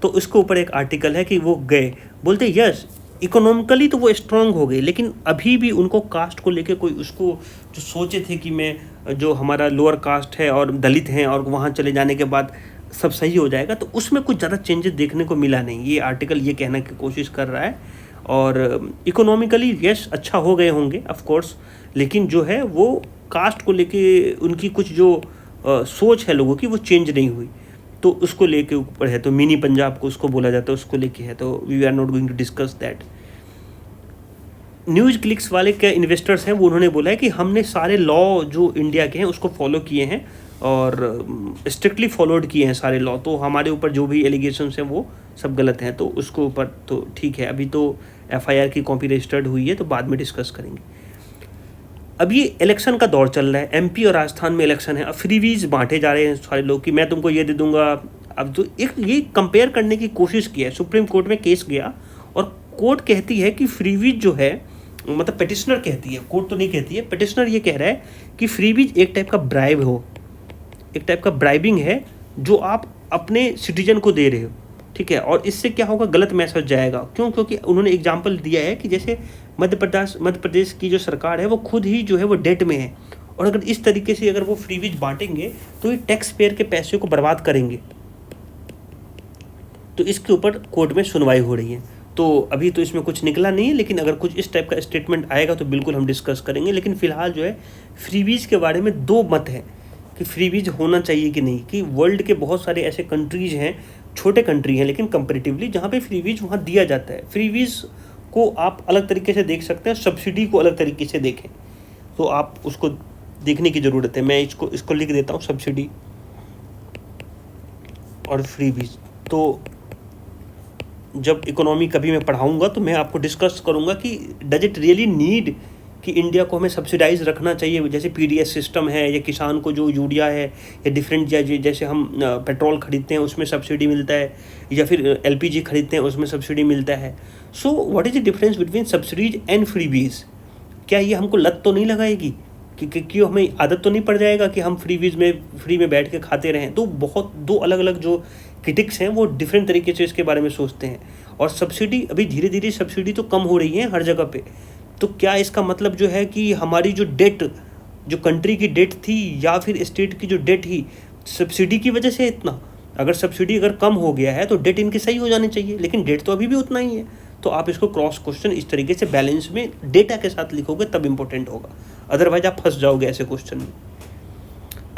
तो इसके ऊपर एक आर्टिकल है कि वो गए, बोलते यस इकोनॉमिकली तो वो स्ट्रांग हो गए, लेकिन अभी भी उनको कास्ट को लेके कोई उसको जो सोचे थे कि मैं जो हमारा लोअर कास्ट है और दलित हैं और वहाँ चले जाने के बाद सब सही हो जाएगा, तो उसमें कुछ ज़्यादा चेंजेस देखने को मिला नहीं। ये आर्टिकल ये कहने की कोशिश कर रहा है। और इकोनॉमिकली यस अच्छा हो गए होंगे ऑफ कोर्स, लेकिन जो है वो कास्ट को लेके उनकी कुछ जो सोच है लोगों की वो चेंज नहीं हुई। तो उसको लेके ऊपर है, तो मिनी पंजाब को उसको बोला जाता है, उसको लेके है। तो we are not going to discuss that. News clicks वाले क्या इन्वेस्टर्स हैं, वो उन्होंने बोला है कि हमने सारे लॉ जो इंडिया के हैं उसको फॉलो किए हैं और स्ट्रिक्टली फॉलोड किए हैं सारे लॉ। तो हमारे ऊपर जो भी एलिगेशंस हैं वो सब गलत हैं, तो उसको ऊपर तो ठीक है। अभी तो FIR की कॉपी रजिस्टर्ड हुई है, तो बाद में डिस्कस करेंगे। अब ये इलेक्शन का दौर चल रहा है, एमपी और राजस्थान में इलेक्शन है, अब फ्रीवीज बांटे जा रहे हैं सारे लोग कि मैं तुमको ये दे दूंगा। अब तो एक ये कंपेयर करने की कोशिश की है, सुप्रीम कोर्ट में केस गया और कोर्ट कहती है कि फ्रीवीज जो है, मतलब पिटिशनर कहती है, कोर्ट तो नहीं कहती है, पिटिशनर ये कह रहा है कि फ्रीवीज एक टाइप का ब्राइब हो, एक टाइप का ब्राइबिंग है जो आप अपने सिटीजन को दे रहे हो, ठीक है। और इससे क्या होगा, गलत मैसेज जाएगा। क्यों? क्योंकि उन्होंने एग्जाम्पल दिया है कि जैसे मध्य प्रदेश की जो सरकार है वो खुद ही जो है वो डेट में है, और अगर इस तरीके से अगर वो फ्रीवीज बांटेंगे तो ये टैक्स पेयर के पैसे को बर्बाद करेंगे। तो इसके ऊपर कोर्ट में सुनवाई हो रही है। तो अभी तो इसमें कुछ निकला नहीं है, लेकिन अगर कुछ इस टाइप का स्टेटमेंट आएगा तो बिल्कुल हम डिस्कस करेंगे। लेकिन फिलहाल जो है फ्रीवीज के बारे में दो मत हैं कि फ्रीवीज होना चाहिए कि नहीं, कि वर्ल्ड के बहुत सारे ऐसे कंट्रीज हैं, छोटे कंट्री हैं लेकिन कंपैरेटिवली, जहाँ पे फ्रीवीज वहाँ दिया जाता है। फ्रीवीज को आप अलग तरीके से देख सकते हैं, सब्सिडी को अलग तरीके से देखें, तो आप उसको देखने की ज़रूरत है। मैं इसको लिख देता हूँ, सब्सिडी और फ्रीवीज। तो जब इकोनॉमी कभी मैं पढ़ाऊँगा तो मैं आपको डिस्कस करूँगा कि डज इट रियली नीड कि इंडिया को हमें सब्सिडाइज रखना चाहिए, जैसे पीडीएस सिस्टम है, या किसान को जो यूरिया है या डिफरेंट, जैसे हम पेट्रोल खरीदते हैं उसमें सब्सिडी मिलता है, या फिर एलपीजी खरीदते हैं उसमें सब्सिडी मिलता है। So what is the difference between subsidies and freebies? क्या ये हमको लत तो नहीं लगाएगी कि क्यों हमें आदत तो नहीं पड़ जाएगा कि हम फ्री में बैठ के खाते रहें? तो बहुत दो अलग अलग जो क्रिटिक्स हैं वो डिफरेंट तरीके से इसके बारे में सोचते हैं। और सब्सिडी अभी धीरे धीरे सब्सिडी तो कम हो रही है हर जगह पे, तो क्या इसका मतलब जो है कि हमारी जो डेट, जो कंट्री की डेट थी या फिर स्टेट की जो डेट ही सब्सिडी की वजह से इतना, अगर सब्सिडी अगर कम हो गया है तो डेट इनकी सही हो जानी चाहिए, लेकिन डेट तो अभी भी उतना ही है। तो आप इसको क्रॉस क्वेश्चन इस तरीके से बैलेंस में डेटा के साथ लिखोगे तब इंपॉर्टेंट होगा, अदरवाइज आप फंस जाओगे ऐसे क्वेश्चन में।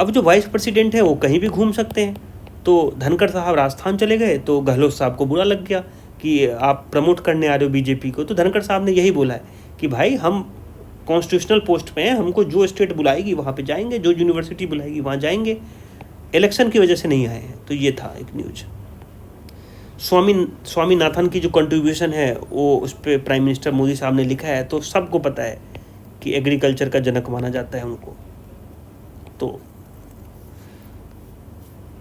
अब जो वाइस प्रेसिडेंट है वो कहीं भी घूम सकते हैं, तो धनखड़ साहब राजस्थान चले गए तो गहलोत साहब को बुरा लग गया कि आप प्रमोट करने आ रहे हो बीजेपी को। तो धनखड़ साहब ने यही बोला है कि भाई हम कॉन्स्टिट्यूशनल पोस्ट पे हैं, हमको जो स्टेट बुलाएगी वहाँ पे जाएंगे, जो यूनिवर्सिटी बुलाएगी वहाँ जाएंगे, इलेक्शन की वजह से नहीं आए हैं। तो ये था एक न्यूज। स्वामीनाथन की जो कंट्रीब्यूशन है वो उस पर प्राइम मिनिस्टर मोदी साहब ने लिखा है, तो सबको पता है कि एग्रीकल्चर का जनक माना जाता है उनको। तो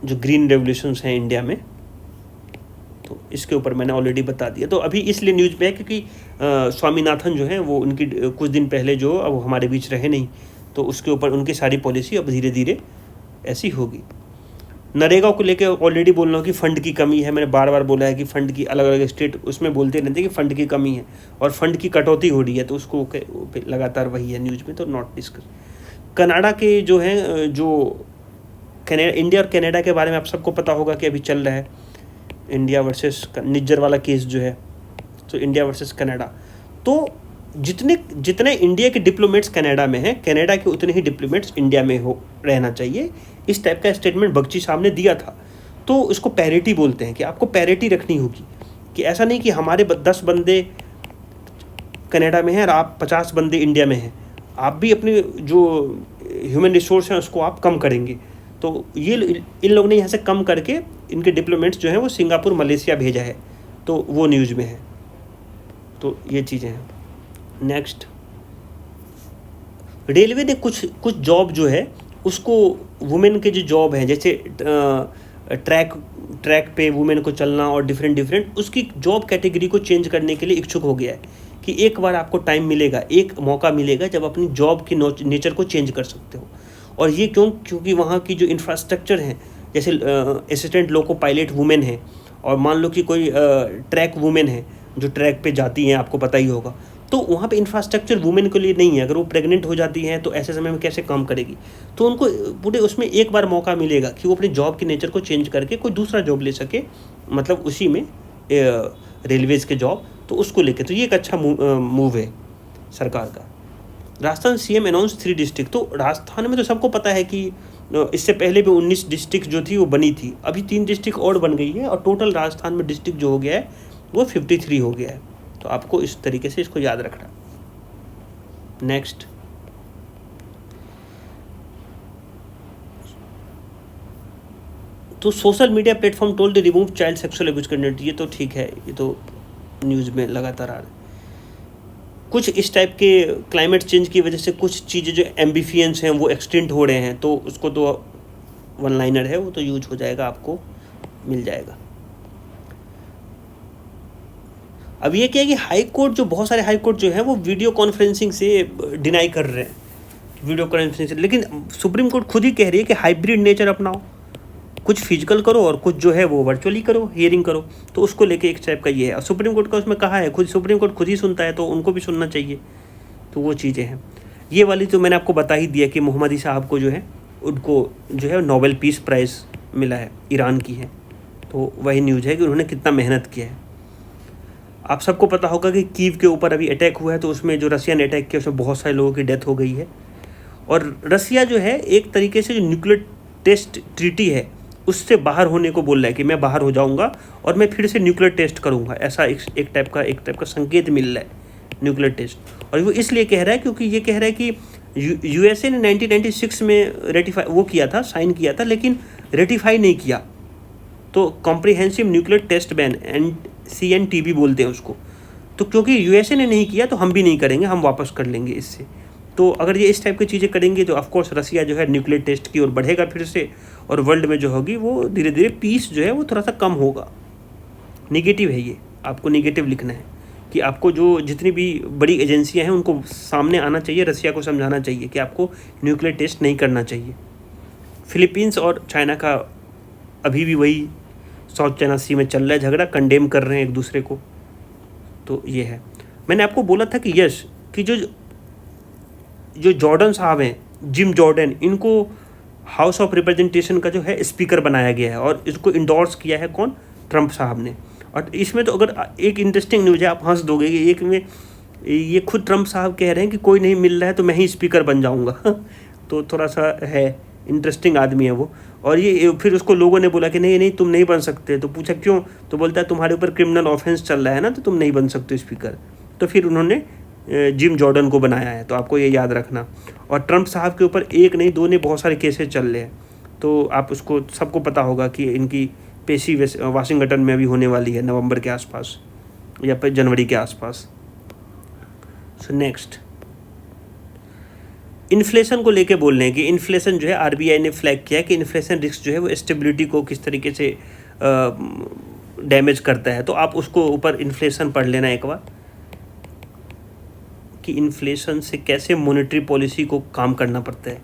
जो ग्रीन रेवोल्यूशंस हैं इंडिया में, तो इसके ऊपर मैंने ऑलरेडी बता दिया। तो अभी इसलिए न्यूज़ में है क्योंकि स्वामीनाथन जो हैं वो उनकी कुछ दिन पहले जो अब हमारे बीच रहे नहीं, तो उसके ऊपर उनकी सारी पॉलिसी अब धीरे धीरे ऐसी होगी। नरेगा को लेकर ऑलरेडी बोल रहा हूँ कि फ़ंड की कमी है, मैंने बार बार बोला है कि फ़ंड की अलग अलग स्टेट उसमें बोलते रहते हैं कि फ़ंड की कमी है और फंड की कटौती हो रही है, तो उसको लगातार वही है न्यूज़ में, तो नॉट डिस्कस। कनाडा के जो हैं, जो इंडिया और कनाडा के बारे में आप सबको पता होगा कि अभी चल रहा है इंडिया वर्सेस निज्जर वाला केस जो है, तो इंडिया वर्सेस कनाडा। तो जितने इंडिया के डिप्लोमेट्स कनाडा में हैं, कनाडा के उतने ही डिप्लोमेट्स इंडिया में हो रहना चाहिए, इस टाइप का स्टेटमेंट बख्शी साहब ने दिया था। तो इसको पैरिटी बोलते हैं कि आपको पैरिटी रखनी होगी, कि ऐसा नहीं कि हमारे 10 बंदे कनाडा में हैं और आप 50 बंदे इंडिया में हैं, आप भी अपने जो ह्यूमन रिसोर्स हैं उसको आप कम करेंगे। तो ये इन लोगों ने यहाँ से कम करके इनके डिप्लोमेट्स जो हैं वो सिंगापुर मलेशिया भेजा है, तो वो न्यूज़ में है। तो ये चीज़ें हैं। नेक्स्ट, रेलवे ने कुछ जॉब जो है उसको, वुमेन के जो जॉब हैं, जैसे ट्रैक पे वुमेन को चलना और डिफरेंट उसकी जॉब कैटेगरी को चेंज करने के लिए इच्छुक हो गया है कि एक बार आपको टाइम मिलेगा, एक मौका मिलेगा जब अपनी जॉब की नेचर को चेंज कर सकते हो। और ये क्योंकि वहाँ की जो इंफ्रास्ट्रक्चर है, जैसे असिस्टेंट लोको पायलट वुमेन है, और मान लो कि कोई ट्रैक वुमेन है जो ट्रैक पे जाती हैं, आपको पता ही होगा, तो वहाँ पे इंफ्रास्ट्रक्चर वुमेन के लिए नहीं है। अगर वो प्रेग्नेंट हो जाती हैं तो ऐसे समय में कैसे काम करेगी? तो उनको पूरे उसमें एक बार मौका मिलेगा कि वो अपनी जॉब के नेचर को चेंज करके कोई दूसरा जॉब ले सके, मतलब उसी में रेलवेज़ के जॉब, तो उसको लेके। तो ये एक अच्छा मूव है सरकार का। Rajasthan CM announce 3 district. तो राजस्थान में तो सबको पता है कि इससे पहले भी 19 डिस्ट्रिक्ट जो थी वो बनी थी, अभी 3 डिस्ट्रिक्ट और बन गई है, और टोटल राजस्थान में डिस्ट्रिक्ट जो हो गया है वो 53 हो गया है। तो आपको इस तरीके से इसको याद रखना। नेक्स्ट, तो social media platform told remove child sexual abuse content. ये तो ठीक है, ये तो न्यूज़ में लगातार आ रहा है। कुछ इस टाइप के क्लाइमेट चेंज की वजह से कुछ चीज़ें जो एम्बिफियंस हैं वो एक्सटिंक्ट हो रहे हैं, तो उसको तो वन लाइनर है वो तो यूज हो जाएगा, आपको मिल जाएगा। अब ये क्या है कि हाई कोर्ट जो बहुत सारे हाई कोर्ट जो है वो वीडियो कॉन्फ्रेंसिंग से डिनाई कर रहे हैं, वीडियो कॉन्फ्रेंसिंग से, लेकिन सुप्रीम कोर्ट खुद ही कह रही है कि हाइब्रिड नेचर अपनाओ, कुछ फिजिकल करो और कुछ जो है वो वर्चुअली करो, हियरिंग करो। तो उसको लेके एक टाइप का ये है, और सुप्रीम कोर्ट का उसमें कहा है, खुद सुप्रीम कोर्ट खुद ही सुनता है तो उनको भी सुनना चाहिए। तो वो चीज़ें हैं। ये वाली तो मैंने आपको बता ही दिया कि मोहम्मदी साहब को जो है उनको जो है नोबेल पीस प्राइज़ मिला है, ईरान की है। तो वही न्यूज़ है कि उन्होंने कितना मेहनत किया है। आप सबको पता होगा कि कीव के ऊपर अभी अटैक हुआ है, तो उसमें जो रसिया ने अटैक किया उसमें बहुत सारे लोगों की डेथ हो गई है। और रसिया जो है एक तरीके से जो न्यूक्लियर टेस्ट ट्रीटी है उससे बाहर होने को बोल रहा है कि मैं बाहर हो जाऊंगा और मैं फिर से न्यूक्लियर टेस्ट करूंगा, ऐसा एक टाइप का संकेत मिल रहा है न्यूक्लियर टेस्ट। और वो इसलिए कह रहा है क्योंकि ये कह रहा है कि यूएसए ने 1996 में रेटिफाई वो किया था, साइन किया था, लेकिन रेटिफाई नहीं किया। तो comprehensive nuclear test ban, CNTB बोलते हैं उसको। तो क्योंकि यूएसए ने नहीं किया तो हम भी नहीं करेंगे, हम वापस कर लेंगे इससे। तो अगर ये इस टाइप की चीज़ें करेंगे तो ऑफकोर्स रसिया जो है न्यूक्लियर टेस्ट की ओर बढ़ेगा फिर से, और वर्ल्ड में जो होगी वो धीरे धीरे पीस जो है वो थोड़ा सा कम होगा। निगेटिव है ये, आपको निगेटिव लिखना है कि आपको जो जितनी भी बड़ी एजेंसियां हैं उनको सामने आना चाहिए, रसिया को समझाना चाहिए कि आपको न्यूक्लियर टेस्ट नहीं करना चाहिए। फिलीपींस और चाइना का अभी भी वही साउथ चाइना सी में चल रहा है झगड़ा, कंडेम कर रहे हैं एक दूसरे को। तो ये है, मैंने आपको बोला था कि यस कि जो जॉर्डन साहब हैं, जिम जॉर्डन, इनको हाउस ऑफ रिप्रेजेंटेशन का जो है स्पीकर बनाया गया है और इसको इंडोर्स किया है कौन, ट्रंप साहब ने। और इसमें तो अगर एक इंटरेस्टिंग न्यूज़ है, आप हंस दोगे कि एक में ये खुद ट्रंप साहब कह रहे हैं कि कोई नहीं मिल रहा है तो मैं ही स्पीकर बन जाऊंगा तो थोड़ा सा है, इंटरेस्टिंग आदमी है वो। और ये फिर उसको लोगों ने बोला कि नहीं नहीं तुम नहीं बन सकते, तो पूछा क्यों, तो बोलता है तुम्हारे ऊपर क्रिमिनल ऑफेंस चल रहा है ना, तो तुम नहीं बन सकते स्पीकर। तो फिर उन्होंने जिम जॉर्डन को बनाया है, तो आपको ये याद रखना। और ट्रंप साहब के ऊपर एक नहीं दो नहीं बहुत सारे केसेस चल रहे हैं, तो आप उसको सबको पता होगा कि इनकी पेशी वाशिंगटन में अभी होने वाली है नवंबर के आसपास या फिर जनवरी के आसपास। सो नेक्स्ट, इन्फ्लेशन को लेके बोल रहे हैं कि इन्फ्लेशन जो है RBI ने फ्लैग किया है कि इन्फ्लेशन रिस्क जो है वो स्टेबिलिटी को किस तरीके से डैमेज करता है। तो आप उसको ऊपर इन्फ्लेशन पढ़ लेना एक बार कि इन्फ्लेशन से कैसे मॉनेटरी पॉलिसी को काम करना पड़ता है।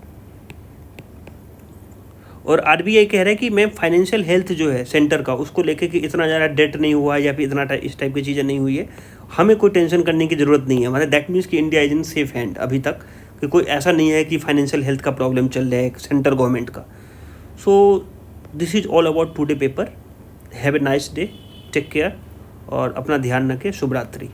और RBI कह रहा है कि मैं फाइनेंशियल हेल्थ जो है सेंटर का उसको लेके कि इतना ज़्यादा डेट नहीं हुआ है या फिर इतना इस टाइप की चीज़ें नहीं हुई है, हमें कोई टेंशन करने की ज़रूरत नहीं है। मतलब दैट मीन्स कि India is in safe hand अभी तक, कि कोई ऐसा नहीं है कि फाइनेंशियल हेल्थ का प्रॉब्लम चल रहा है सेंट्रल गवर्नमेंट का। So this is all about today paper. Have a nice day, take care और अपना ध्यान रखें। शुभ रात्रि।